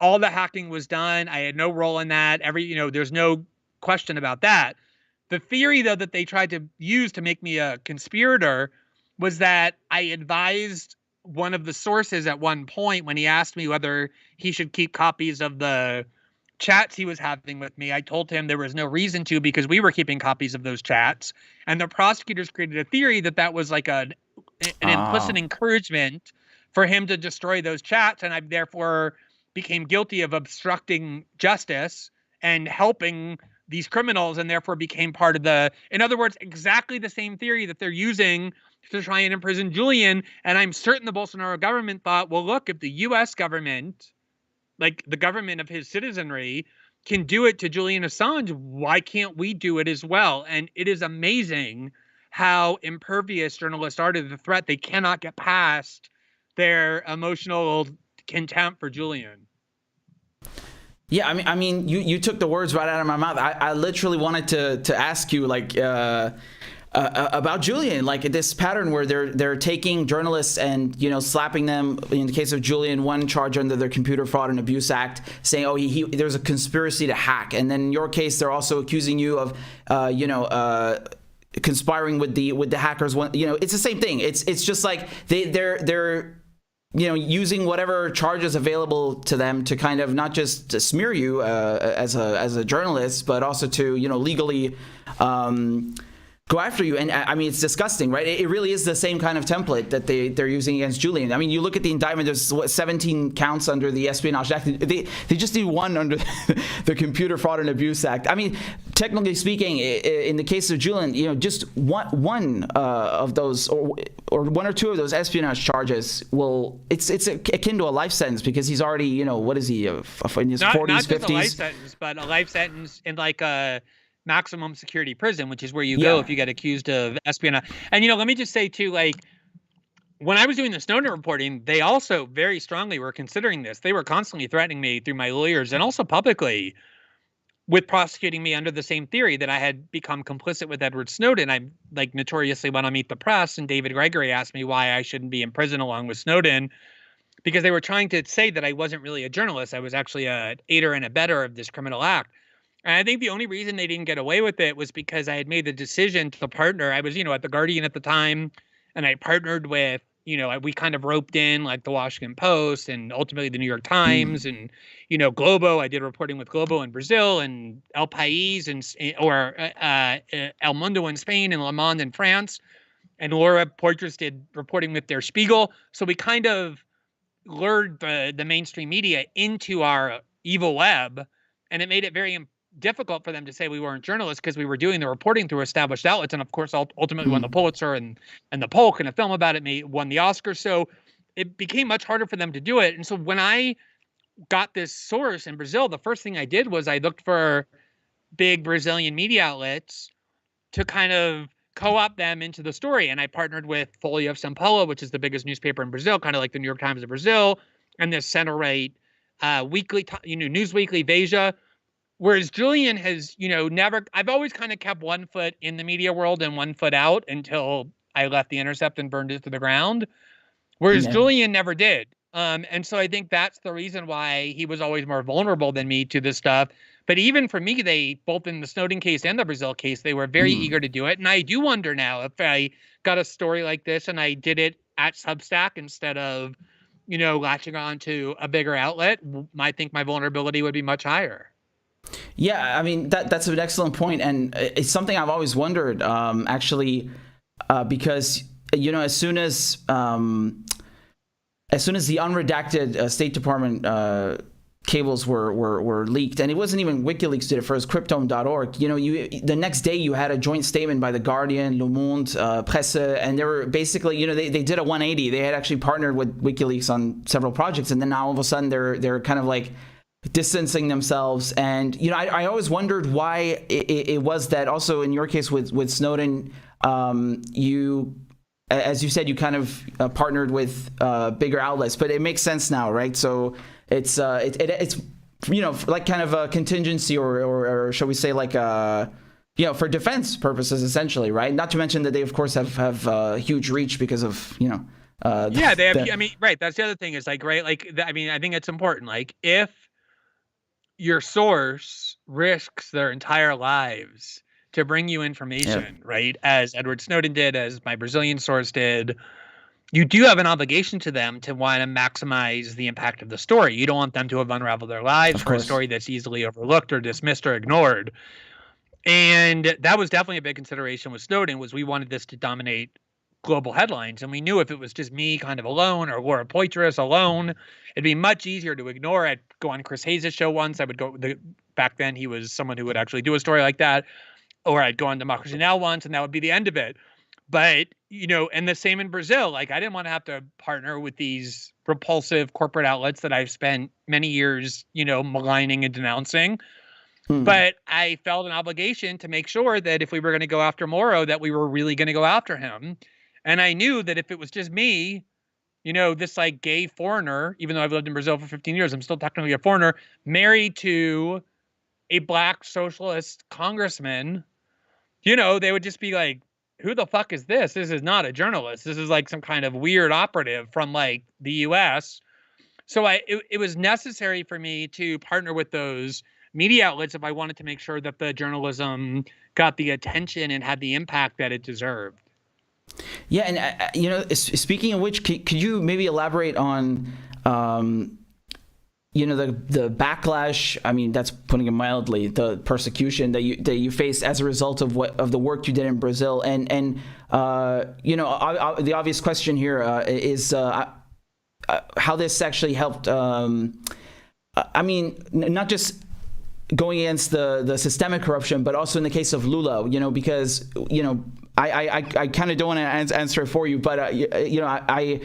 all the hacking was done. I had no role in that. There's no question about that. The theory, though, that they tried to use to make me a conspirator was that I advised one of the sources at one point when he asked me whether he should keep copies of the chats he was having with me. I told him there was no reason to because we were keeping copies of those chats. And the prosecutors created a theory that was like an implicit encouragement for him to destroy those chats. And I therefore became guilty of obstructing justice and helping these criminals, and therefore became part of in other words, exactly the same theory that they're using to try and imprison Julian. And I'm certain the Bolsonaro government thought, well, look, if the U.S. government, like the government of his citizenry, can do it to Julian Assange, why can't we do it as well? And it is amazing how impervious journalists are to the threat. They cannot get past their emotional contempt for Julian. Yeah, I mean, you took the words right out of my mouth. I literally wanted to ask you about Julian, like this pattern where they're taking journalists and slapping them. In the case of Julian, one charge under the Computer Fraud and Abuse Act, saying, oh, there's a conspiracy to hack, and then in your case, they're also accusing you of conspiring with the hackers. It's the same thing. It's just like they're using whatever charges available to them to kind of not just smear you as a journalist, but also to legally go after you. And I mean, it's disgusting, right? It really is the same kind of template that they're using against Julian. I mean, you look at the indictment, there's 17 counts under the Espionage Act. They just need one under the Computer Fraud and Abuse Act. I mean, technically speaking, in the case of Julian, just one of those or one or two of those espionage charges it's akin to a life sentence, because he's already, what is he, in his 40s, not 50s? Just a life sentence, but a life sentence in like a maximum security prison, which is where you go if you get accused of espionage. And let me just say too, like when I was doing the Snowden reporting, they also very strongly were considering this. They were constantly threatening me through my lawyers and also publicly with prosecuting me under the same theory that I had become complicit with Edward Snowden. I notoriously went on Meet the Press, and David Gregory asked me why I shouldn't be in prison along with Snowden, because they were trying to say that I wasn't really a journalist. I was actually a aider and abetter of this criminal act. And I think the only reason they didn't get away with it was because I had made the decision to partner. I was, at the Guardian at the time, and I partnered with, we kind of roped in like the Washington Post and ultimately the New York Times and, Globo. I did reporting with Globo in Brazil and El País El Mundo in Spain and Le Monde in France. And Laura Poitras did reporting with Der Spiegel. So we kind of lured the mainstream media into our evil web, and it made it very difficult for them to say we weren't journalists because we were doing the reporting through established outlets. And of course, ultimately won the Pulitzer and the Polk, and a film about it won the Oscar. So it became much harder for them to do it. And so when I got this source in Brazil, the first thing I did was I looked for big Brazilian media outlets to kind of co-opt them into the story. And I partnered with Folha of São Paulo, which is the biggest newspaper in Brazil, kind of like the New York Times of Brazil, and this center-right weekly, News Weekly, Veja. Whereas Julian has, never, I've always kind of kept one foot in the media world and one foot out until I left The Intercept and burned it to the ground. Whereas Julian never did. And so I think that's the reason why he was always more vulnerable than me to this stuff. But even for me, they, both in the Snowden case and the Brazil case, they were very eager to do it. And I do wonder now if I got a story like this and I did it at Substack instead of, latching on to a bigger outlet, I think my vulnerability would be much higher. Yeah, I mean, that's an excellent point. And it's something I've always wondered, actually, because, as soon as the unredacted State Department cables were leaked, and it wasn't even WikiLeaks did it first, Cryptome.org, the next day you had a joint statement by The Guardian, Le Monde, Presse, and they were basically, they did a 180. They had actually partnered with WikiLeaks on several projects, and then now all of a sudden they're kind of like distancing themselves. And I always wondered why it was that also in your case with Snowden, you, as you said, you kind of partnered with bigger outlets, but it makes sense now, right? So it's like kind of a contingency or shall we say like for defense purposes essentially, right? Not to mention that they of course have huge reach because of they have. Right. That's the other thing is like, right, like I think it's important. Like if your source risks their entire lives to bring you information, right? As Edward Snowden did, as my Brazilian source did, you do have an obligation to them to want to maximize the impact of the story. You don't want them to have unraveled their lives for a story that's easily overlooked or dismissed or ignored. And that was definitely a big consideration with Snowden, was we wanted this to dominate global headlines. And we knew if it was just me kind of alone or Laura Poitras alone, it'd be much easier to ignore. I'd go on Chris Hayes' show once. I would go, back then he was someone who would actually do a story like that. Or I'd go on Democracy Now! Once and that would be the end of it. But, and the same in Brazil. Like I didn't want to have to partner with these repulsive corporate outlets that I've spent many years, maligning and denouncing. But I felt an obligation to make sure that if we were going to go after Moro, that we were really going to go after him. And I knew that if it was just me, this like gay foreigner, even though I've lived in Brazil for 15 years, I'm still technically a foreigner, married to a black socialist congressman, they would just be like, who the fuck is this? This is not a journalist. This is like some kind of weird operative from like the US. So it was necessary for me to partner with those media outlets if I wanted to make sure that the journalism got the attention and had the impact that it deserved. Yeah, and speaking of which, could you maybe elaborate on the backlash? I mean, that's putting it mildly. The persecution that you faced as a result of the work you did in Brazil, and the obvious question here is how this actually helped. Not just going against the systemic corruption, but also in the case of Lula, because I kind of don't want to answer it for you, but I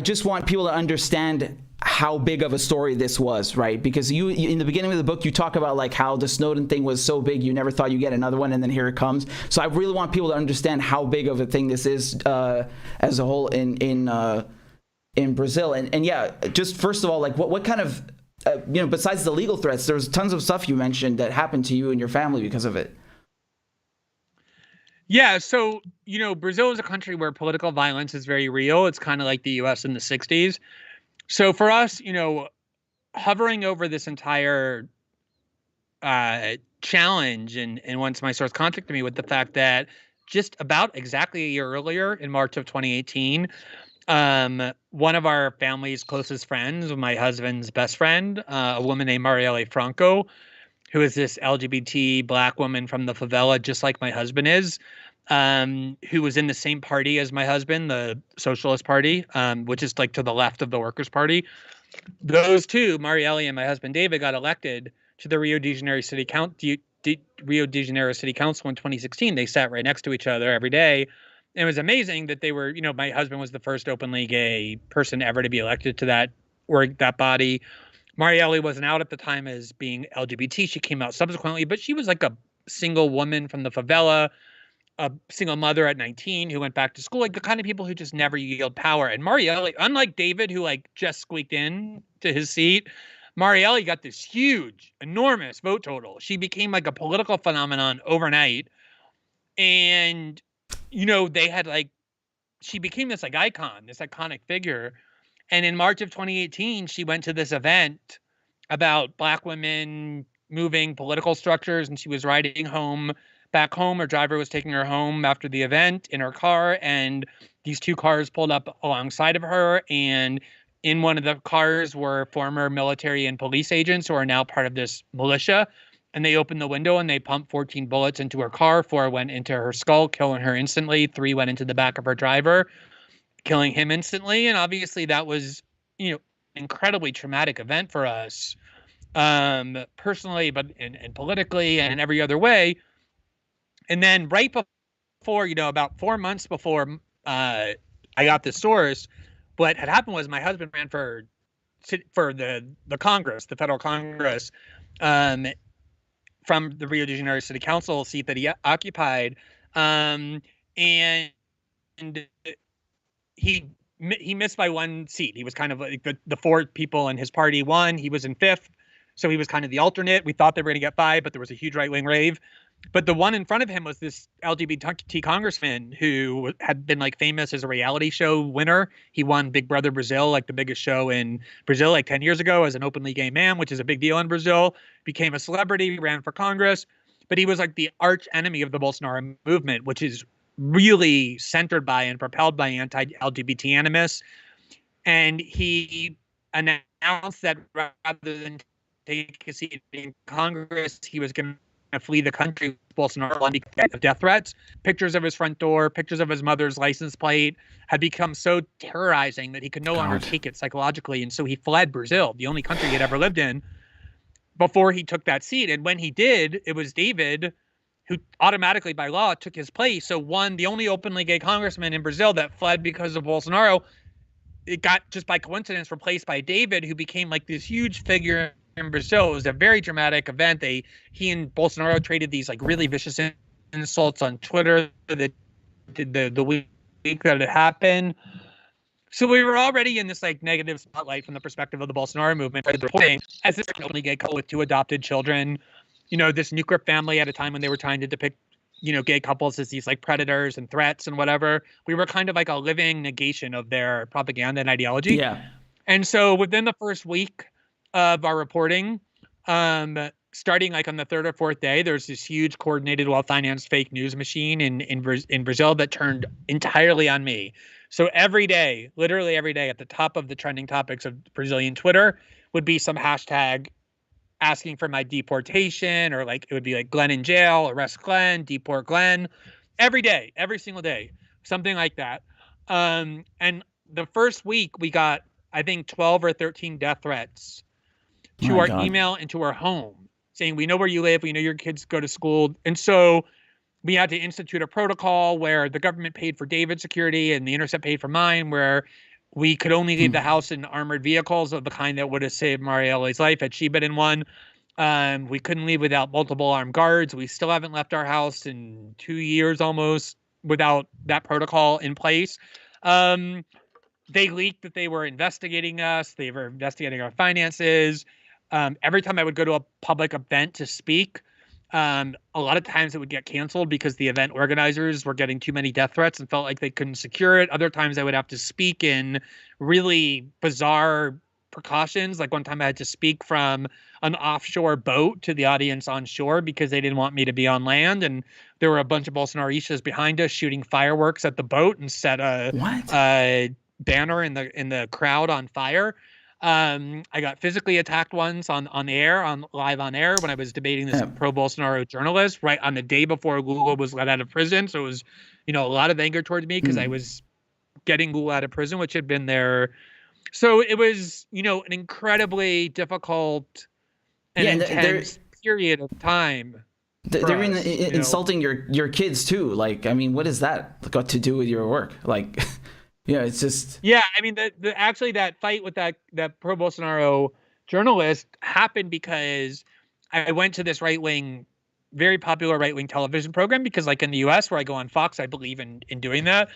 just want people to understand how big of a story this was, right? Because you in the beginning of the book, you talk about like how the Snowden thing was so big, you never thought you'd get another one, and then here it comes. So I really want people to understand how big of a thing this is as a whole in Brazil. And yeah, just first of all, like what kind of, besides the legal threats, there's tons of stuff you mentioned that happened to you and your family because of it. Yeah, so, Brazil is a country where political violence is very real. It's kind of like the US in the 60s. So for us, hovering over this entire challenge, and once my source contacted me with the fact that just about exactly a year earlier, in March of 2018, one of our family's closest friends, my husband's best friend, a woman named Marielle Franco, who is this LGBT Black woman from the favela, just like my husband is, who was in the same party as my husband, the Socialist Party, which is like to the left of the Workers' Party. Those two, Marielle and my husband David, got elected to the Rio de Janeiro City Council in 2016. They sat right next to each other every day. And it was amazing that they were, my husband was the first openly gay person ever to be elected to that body. Marielle wasn't out at the time as being LGBT. She came out subsequently, but she was like a single woman from the favela. a single mother at 19 who went back to school, like the kind of people who just never yield power. And Marielle, unlike David, who like just squeaked in to his seat, Marielle got this huge, enormous vote total. She became like a political phenomenon overnight. And, they had like, she became this like icon, this iconic figure. And in March of 2018, she went to this event about Black women moving political structures, and she was riding back home. Her driver was taking her home after the event in her car, and these two cars pulled up alongside of her, and in one of the cars were former military and police agents who are now part of this militia. And they opened the window and they pumped 14 bullets into her car. 4 went into her skull, killing her instantly. 3 went into the back of her driver, killing him instantly. And obviously that was, an incredibly traumatic event for us, personally, but and politically and in every other way. And then right before, about 4 months before I got the source, what had happened was my husband ran for the Congress, the federal Congress, from the Rio de Janeiro City Council seat that he occupied, and he missed by 1 seat. He was kind of like the 4 people in his party won. He was in 5th, so he was kind of the alternate. We thought they were going to get 5, but there was a huge right-wing rave. But the one in front of him was this LGBT congressman who had been like famous as a reality show winner. He won Big Brother Brazil, like the biggest show in Brazil, like 10 years ago, as an openly gay man, which is a big deal in Brazil. Became a celebrity, ran for Congress, but he was like the arch enemy of the Bolsonaro movement, which is really centered by and propelled by anti-LGBT animus. And he announced that rather than take a seat in Congress, he was going to flee the country with Bolsonaro because of death threats. Pictures of his front door, pictures of his mother's license plate had become so terrorizing that he could no longer take it psychologically. And so he fled Brazil, the only country he had ever lived in, before he took that seat. And when he did, it was David who automatically by law took his place. So the only openly gay congressman in Brazil that fled because of Bolsonaro, it got just by coincidence replaced by David, who became like this huge figure in Brazil. It was a very dramatic event. He and Bolsonaro traded these like really vicious insults on Twitter the week that it happened. So we were already in this like negative spotlight from the perspective of the Bolsonaro movement, reporting as this openly gay couple with 2 adopted children, this nuclear family at a time when they were trying to depict, gay couples as these like predators and threats and whatever. We were kind of like a living negation of their propaganda and ideology. Yeah. And so within the first week of our reporting, starting like on the 3rd or 4th day, there's this huge coordinated, well-financed fake news machine in Brazil that turned entirely on me. So every day, literally every day, at the top of the trending topics of Brazilian Twitter would be some hashtag asking for my deportation, or like it would be like Glenn in jail, arrest Glenn, deport Glenn. Every day, every single day, something like that. And the first week we got, I think, 12 or 13 death threats to our email and to our home, saying, we know where you live, we know your kids go to school. And so we had to institute a protocol where the government paid for David's security and the Intercept paid for mine, where we could only leave the house in armored vehicles of the kind that would have saved Marielle's life had she been in one. We couldn't leave without multiple armed guards. We still haven't left our house in 2 years almost without that protocol in place. They leaked that they were investigating us. They were investigating our finances. Every time I would go to a public event to speak, a lot of times it would get canceled because the event organizers were getting too many death threats and felt like they couldn't secure it. Other times I would have to speak in really bizarre precautions. Like one time I had to speak from an offshore boat to the audience on shore because they didn't want me to be on land. And there were a bunch of Bolsonaristas behind us shooting fireworks at the boat and set a banner in the crowd on fire. I got physically attacked once on live on air when I was debating this pro-Bolsonaro journalist right on the day before Lula was let out of prison. So it was, a lot of anger towards me because I was getting Lula out of prison, which had been there. So it was, an incredibly difficult and intense period of time. They're insulting your kids too. Like, I mean, what is that got to do with your work? Like, yeah, it's just. Yeah, I mean, actually that fight with that pro-Bolsonaro journalist happened because I went to this right-wing very popular right-wing television program, because like in the US where I go on Fox, I believe in doing that.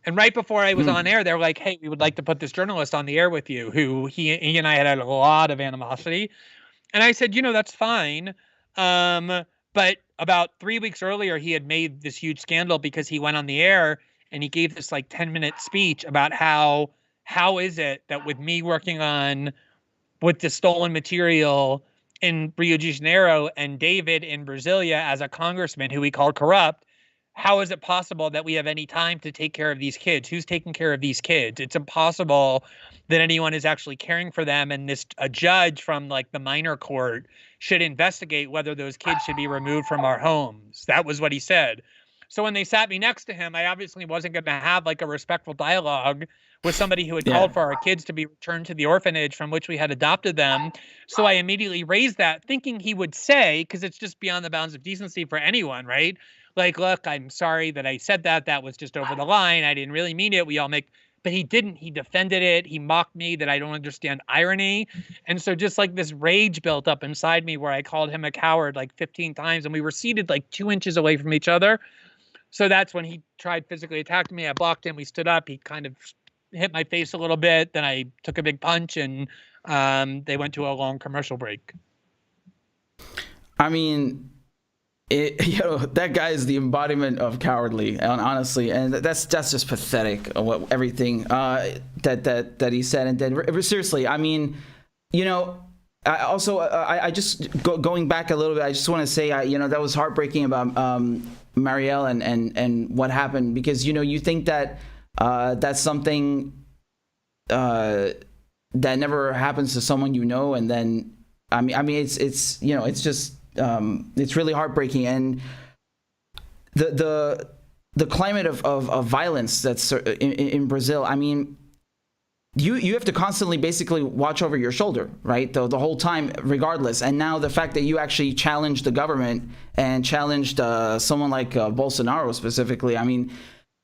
And right before I was on air, they were like, hey, we would like to put this journalist on the air with you, who he and I had a lot of animosity. And I said, that's fine. But about 3 weeks earlier, he had made this huge scandal because he went on the air and he gave this like 10-minute speech about how is it that with me working with the stolen material in Rio de Janeiro and David in Brasilia as a congressman who he called corrupt, how is it possible that we have any time to take care of these kids? Who's taking care of these kids? It's impossible that anyone is actually caring for them. And a judge from like the minor court should investigate whether those kids should be removed from our homes. That was what he said. So when they sat me next to him, I obviously wasn't going to have like a respectful dialogue with somebody who had called for our kids to be returned to the orphanage from which we had adopted them. So I immediately raised that, thinking he would say, because it's just beyond the bounds of decency for anyone, right? Like, look, I'm sorry that I said that. That was just over the line. I didn't really mean it. But he didn't. He defended it. He mocked me that I don't understand irony. And so just like this rage built up inside me where I called him a coward like 15 times, and we were seated like 2 inches away from each other. So that's when he tried physically attacking me. I blocked him. We stood up. He kind of hit my face a little bit. Then I took a big punch, and they went to a long commercial break. I mean, that guy is the embodiment of cowardly, honestly, and that's just pathetic. Everything that he said, and then seriously, I mean, I just going back a little bit. I just want to say, that was heartbreaking about Marielle and what happened, because you think that that's something that never happens to someone, and then I mean it's just it's really heartbreaking, and the climate of violence that's in Brazil. I mean, you have to constantly basically watch over your shoulder, right? The whole time, regardless. And now the fact that you actually challenged the government and challenged someone like Bolsonaro specifically. I mean,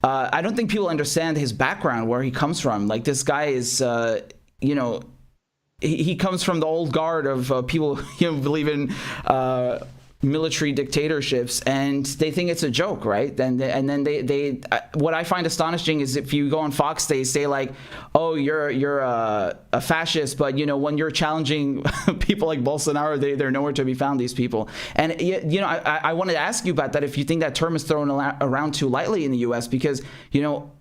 I don't think people understand his background, where he comes from. Like, this guy is, he comes from the old guard of people who believe in military dictatorships, and they think it's a joke, right? And then they what I find astonishing is if you go on Fox, they say like, oh, you're a fascist, but when you're challenging people like Bolsonaro, they're nowhere to be found, these people. And I wanted to ask you about that, if you think that term is thrown around too lightly in the U.S., because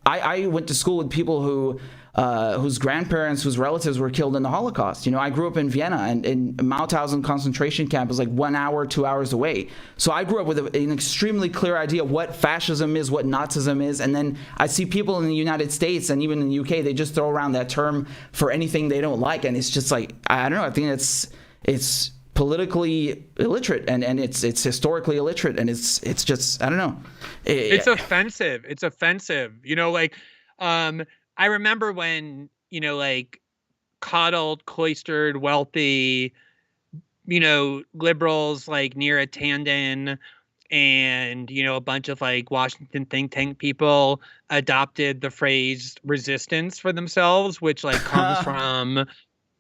I went to school with people whose grandparents, whose relatives were killed in the Holocaust. I grew up in Vienna, and Mauthausen concentration camp is like 1 hour, 2 hours away. So I grew up with an extremely clear idea of what fascism is, what Nazism is. And then I see people in the United States and even in the UK, they just throw around that term for anything they don't like. And it's just like, I don't know, I think it's politically illiterate, and it's historically illiterate, and it's just, I don't know. It's offensive. It's offensive. I remember when, coddled, cloistered, wealthy, liberals like Neera Tanden and, a bunch of like Washington think tank people adopted the phrase resistance for themselves, which like comes from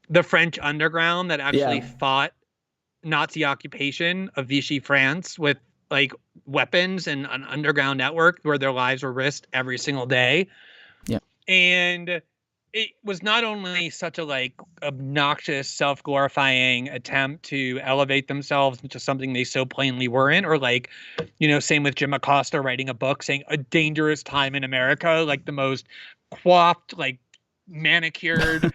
the French underground that actually fought Nazi occupation of Vichy France with like weapons and an underground network where their lives were risked every single day. And it was not only such a like obnoxious, self-glorifying attempt to elevate themselves into something they so plainly weren't, or like, same with Jim Acosta writing a book saying a dangerous time in America, like the most coiffed, like manicured,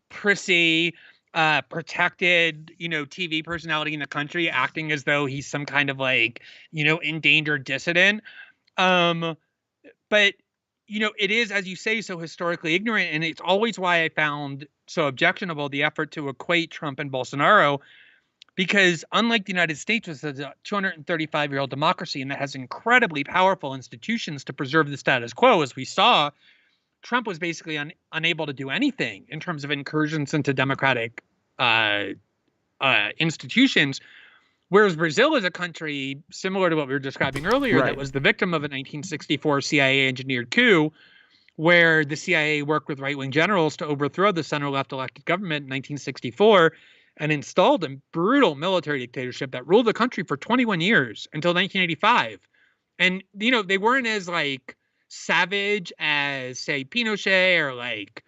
prissy, protected, TV personality in the country, acting as though he's some kind of like, endangered dissident. But it is, as you say, so historically ignorant. And it's always why I found so objectionable the effort to equate Trump and Bolsonaro, because unlike the United States, which is a 235-year-old democracy and that has incredibly powerful institutions to preserve the status quo, as we saw, Trump was basically unable to do anything in terms of incursions into democratic institutions. Whereas Brazil is a country similar to what we were describing earlier, that was the victim of a 1964 CIA engineered coup, where the CIA worked with right-wing generals to overthrow the center-left elected government in 1964. and installed a brutal military dictatorship that ruled the country for 21 years until 1985. And, you know, they weren't as like savage as, say, Pinochet or like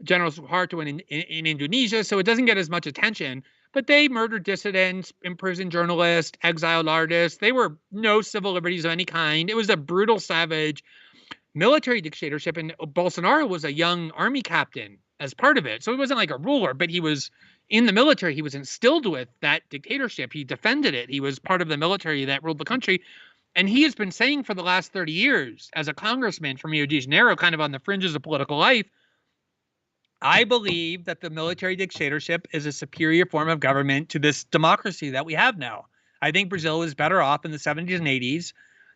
General Suharto in Indonesia. So it doesn't get as much attention. But they murdered dissidents, imprisoned journalists, exiled artists. They were no civil liberties of any kind. It was a brutal, savage military dictatorship. And Bolsonaro was a young army captain as part of it. So he wasn't like a ruler, but he was in the military. He was instilled with that dictatorship. He defended it. He was part of the military that ruled the country. And he has been saying for the last 30 years, as a congressman from Rio de Janeiro, kind of on the fringes of political life, I believe that the military dictatorship is a superior form of government to this democracy that we have now. I think Brazil was better off in the 70s and 80s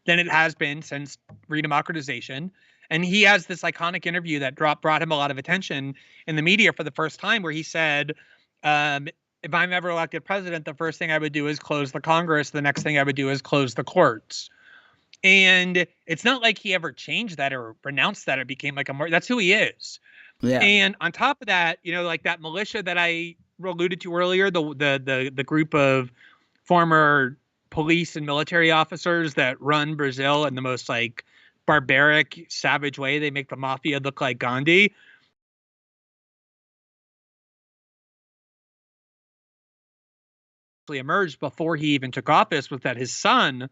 than it has been since redemocratization. And he has this iconic interview that brought him a lot of attention in the media for the first time, where he said, if I'm ever elected president, the first thing I would do is close the Congress. The next thing I would do is close the courts. And it's not like he ever changed that or renounced that or became like that's who he is. Yeah. And on top of that, you know, like that militia that I alluded to earlier, the group of former police and military officers that run Brazil in the most like barbaric, savage way. They make the mafia look like Gandhi. Emerged before he even took office was that his son,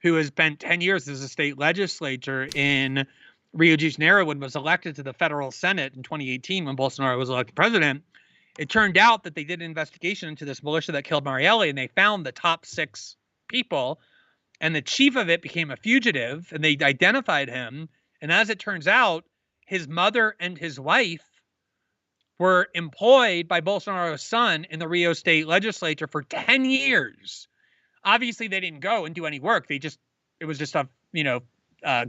who has spent 10 years as a state legislator in Rio de Janeiro and was elected to the federal Senate in 2018 when Bolsonaro was elected president, it turned out that they did an investigation into this militia that killed Marielle, and they found the top 6 people, and the chief of it became a fugitive, and they identified him. And as it turns out, his mother and his wife were employed by Bolsonaro's son in the Rio state legislature for 10 years. Obviously, they didn't go and do any work. It was just a,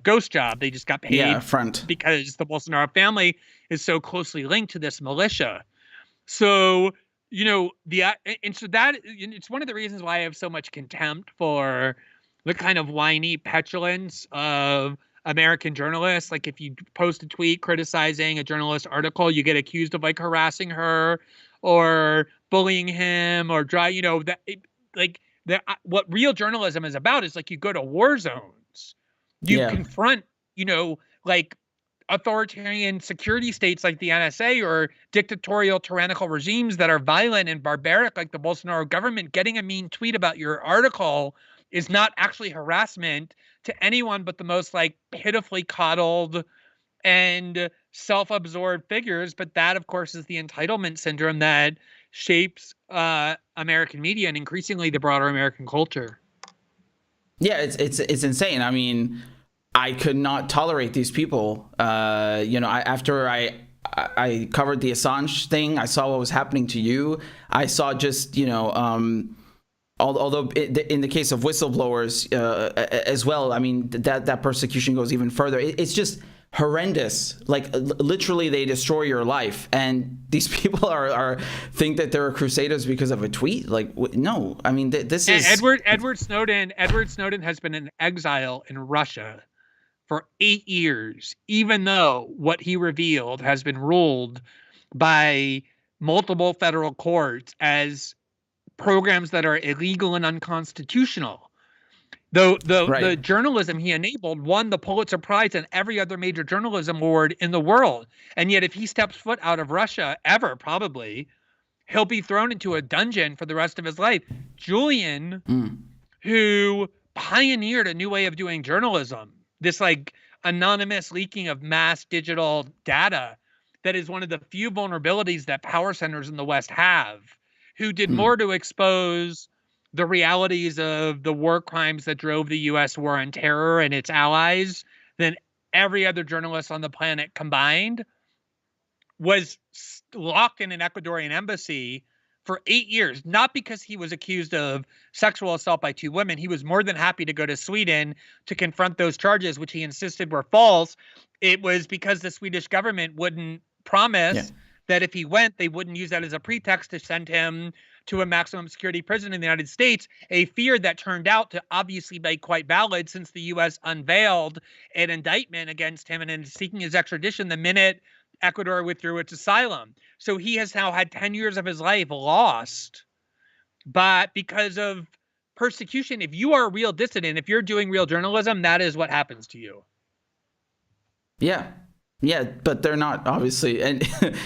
ghost job. They just got paid because the Bolsonaro family is so closely linked to this militia. So, it's one of the reasons why I have so much contempt for the kind of whiny petulance of American journalists. Like if you post a tweet criticizing a journalist article, you get accused of like harassing her or bullying him or what real journalism is about is like you go to war zones. You confront, like authoritarian security states like the NSA or dictatorial tyrannical regimes that are violent and barbaric like the Bolsonaro government. Getting a mean tweet about your article is not actually harassment to anyone but the most like pitifully coddled and self-absorbed figures. But that, of course, is the entitlement syndrome that shapes American media and increasingly the broader American culture. Yeah, it's insane. I mean, I could not tolerate these people. After I covered the Assange thing, I saw what was happening to you. I saw just, although in the case of whistleblowers as well, I mean, that persecution goes even further. It's just horrendous. Like literally they destroy your life, and these people are think that they're crusaders because of a tweet. Like no, I mean this is Edward Snowden has been in exile in Russia for 8 years, even though what he revealed has been ruled by multiple federal courts as programs that are illegal and unconstitutional. The journalism he enabled won the Pulitzer Prize and every other major journalism award in the world. And yet if he steps foot out of Russia ever, probably, he'll be thrown into a dungeon for the rest of his life. Julian, who pioneered a new way of doing journalism, this like anonymous leaking of mass digital data that is one of the few vulnerabilities that power centers in the West have, who did more to expose the realities of the war crimes that drove the U.S. war on terror and its allies than every other journalist on the planet combined, was locked in an Ecuadorian embassy for 8 years, not because he was accused of sexual assault by 2 women. He was more than happy to go to Sweden to confront those charges, which he insisted were false. It was because the Swedish government wouldn't promise that if he went, they wouldn't use that as a pretext to send him to a maximum security prison in the United States, a fear that turned out to obviously be quite valid since the U.S. unveiled an indictment against him and is seeking his extradition the minute Ecuador withdrew its asylum. So he has now had 10 years of his life lost, but because of persecution. If you are a real dissident, if you're doing real journalism, that is what happens to you. Yeah. Yeah, but they're not, obviously. And this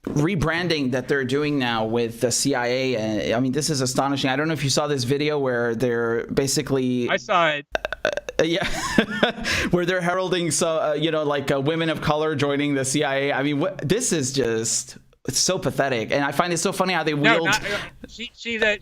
rebranding that they're doing now with the CIA, I mean, this is astonishing. I don't know if you saw this video where they're basically, I saw it. yeah, where they're heralding women of color joining the CIA. I mean, this is just, it's so pathetic, and I find it so funny how they wield. She's a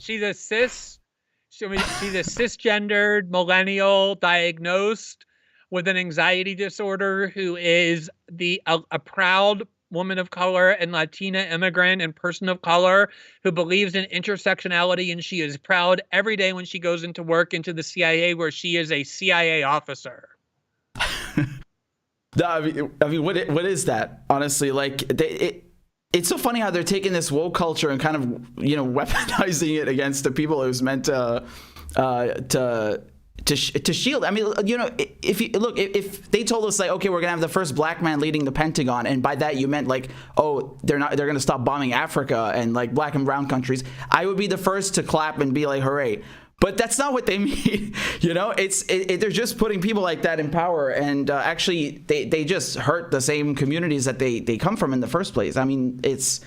cisgendered millennial diagnosed with an anxiety disorder who is a proud woman of color and Latina immigrant and person of color who believes in intersectionality, and she is proud every day when she goes into work into the CIA, where she is a CIA officer. I mean, what is that? Honestly, like it's so funny how they're taking this woke culture and kind of, weaponizing it against the people it was meant to shield. I mean, if they told us, like, okay, we're gonna have the first black man leading the Pentagon, and by that you meant like, oh, they're gonna stop bombing Africa and like black and brown countries, I would be the first to clap and be like, hooray. But that's not what they mean. They're just putting people like that in power, and actually they just hurt the same communities that they come from in the first place. I mean, it's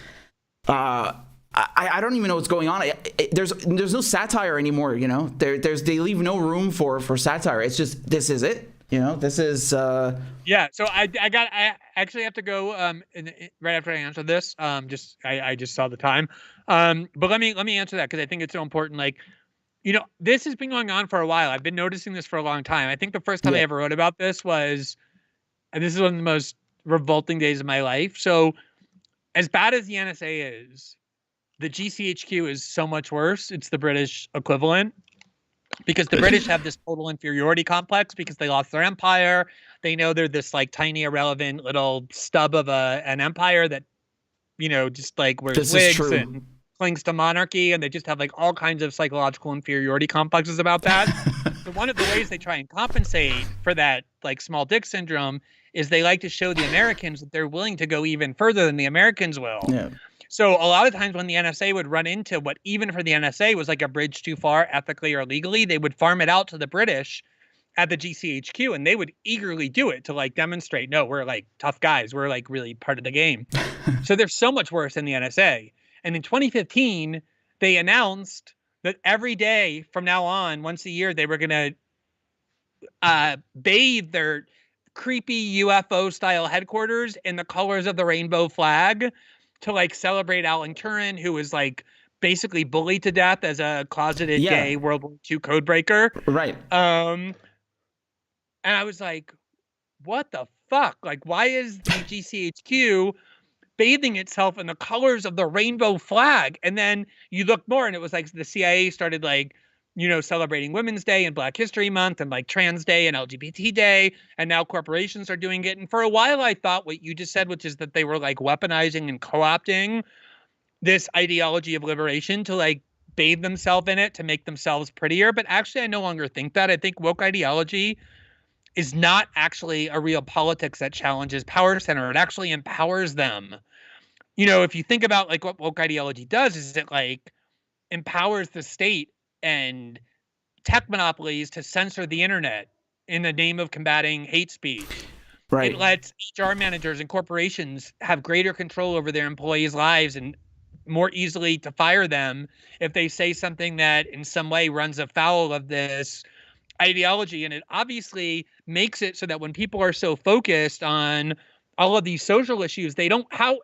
I don't even know what's going on. There's no satire anymore. They leave no room for satire. It's just, this is it. This is yeah. So I actually have to go right after I answer this. I just saw the time. But let me answer that, because I think it's so important. Like, this has been going on for a while. I've been noticing this for a long time. I think the first time I ever wrote about this was, and this is one of the most revolting days of my life. So as bad as the NSA is, the GCHQ is so much worse. It's the British equivalent, because the British have this total inferiority complex because they lost their empire. They know they're this like tiny, irrelevant little stub of an empire that, just like wears wigs and clings to monarchy, and they just have like all kinds of psychological inferiority complexes about that. So one of the ways they try and compensate for that like small dick syndrome is they like to show the Americans that they're willing to go even further than the Americans will. Yeah. So a lot of times when the NSA would run into what even for the NSA was like a bridge too far ethically or legally, they would farm it out to the British at the GCHQ, and they would eagerly do it to like demonstrate, no, we're like tough guys. We're like really part of the game. So they're so much worse than the NSA. And in 2015, they announced that every day from now on, once a year, they were going to bathe their creepy UFO style headquarters in the colors of the rainbow flag to like celebrate Alan Turing, who was like basically bullied to death as a closeted gay World War II codebreaker. Right. And I was like, what the fuck? Like, why is the GCHQ bathing itself in the colors of the rainbow flag? And then you look more, and it was like the CIA started like, celebrating Women's Day and Black History Month and like Trans Day and LGBT Day. And now corporations are doing it. And for a while, I thought what you just said, which is that they were like weaponizing and co-opting this ideology of liberation to like bathe themselves in it to make themselves prettier. But actually, I no longer think that. I think woke ideology is not actually a real politics that challenges power center. It actually empowers them. If you think about like what woke ideology does, is it like empowers the state and tech monopolies to censor the internet in the name of combating hate speech. Right. It lets HR managers and corporations have greater control over their employees' lives and more easily to fire them if they say something that in some way runs afoul of this ideology. And it obviously makes it so that when people are so focused on all of these social issues, they don't, how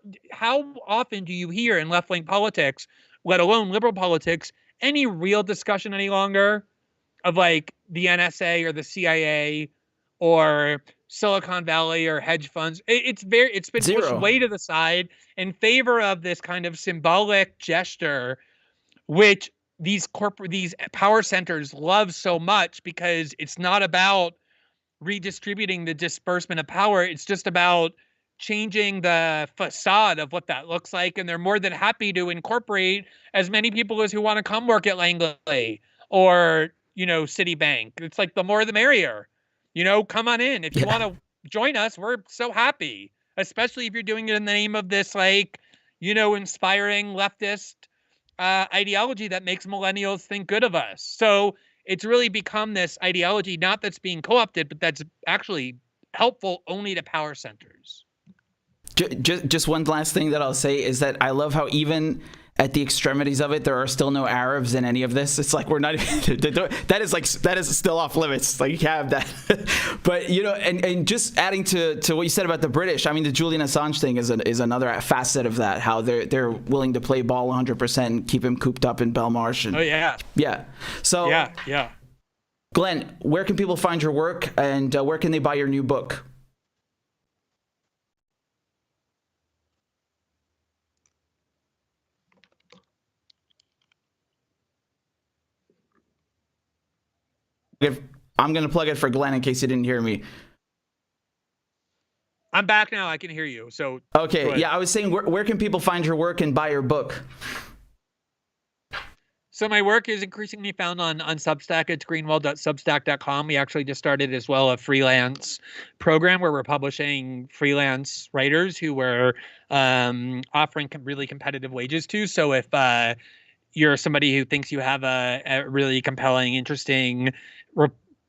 often do you hear in left-wing politics, let alone liberal politics, any real discussion any longer of like the NSA or the CIA or Silicon Valley or hedge funds? It's been pushed way to the side in favor of this kind of symbolic gesture, which these power centers love so much, because it's not about redistributing the disbursement of power. It's just about changing the facade of what that looks like. And they're more than happy to incorporate as many people as who want to come work at Langley or, Citibank. It's like the more the merrier. come on in. If you want to join us, we're so happy, especially if you're doing it in the name of this, inspiring leftist ideology that makes millennials think good of us. So it's really become this ideology, not that's being co-opted, but that's actually helpful only to power centers. Just one last thing that I'll say is that I love how even at the extremities of it, there are still no Arabs in any of this. It's like we're not even, that is still off limits. Like, you have that. But, and just adding to what you said about the British, I mean, the Julian Assange thing is another facet of that, how they're willing to play ball 100% and keep him cooped up in Belmarsh. And, oh, yeah. Yeah. So, yeah. Glenn, where can people find your work, and where can they buy your new book? I'm going to plug it for Glenn in case you didn't hear me. I'm back now. I can hear you. So okay. Yeah, I was saying, where can people find your work and buy your book? So my work is increasingly found on Substack. It's greenwald.substack.com. We actually just started as well a freelance program where we're publishing freelance writers who we're offering really competitive wages to. So if you're somebody who thinks you have a really compelling, interesting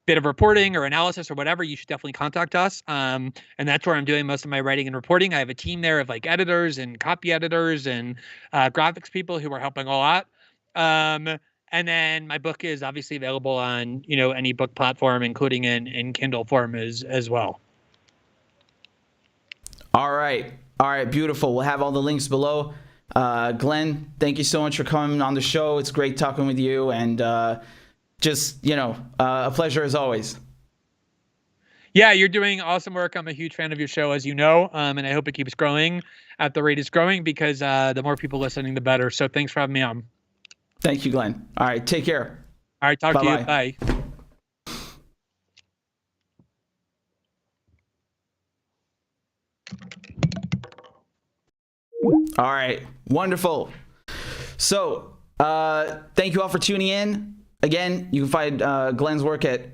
bit of reporting or analysis or whatever, you should definitely contact us. And that's where I'm doing most of my writing and reporting. I have a team there of editors and copy editors and graphics people who are helping a lot. And then my book is obviously available on, any book platform, including in Kindle form as well. All right. Beautiful. We'll have all the links below. Glenn, thank you so much for coming on the show. It's great talking with you, and a pleasure as always. Yeah, you're doing awesome work. I'm a huge fan of your show, as you know, and I hope it keeps growing at the rate it's growing, because the more people listening, the better. So thanks for having me on. Thank you, Glenn. All right, take care. All right, talk to you. Bye. All right, wonderful. So thank you all for tuning in. Again, you can find Glenn's work at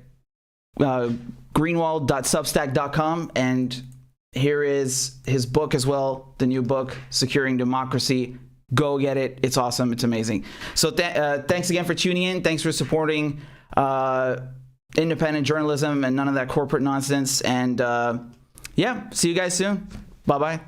greenwald.substack.com, and here is his book as well, the new book, Securing Democracy. Go get it. It's awesome. It's amazing. So thanks again for tuning in. Thanks for supporting independent journalism and none of that corporate nonsense. And see you guys soon. Bye-bye.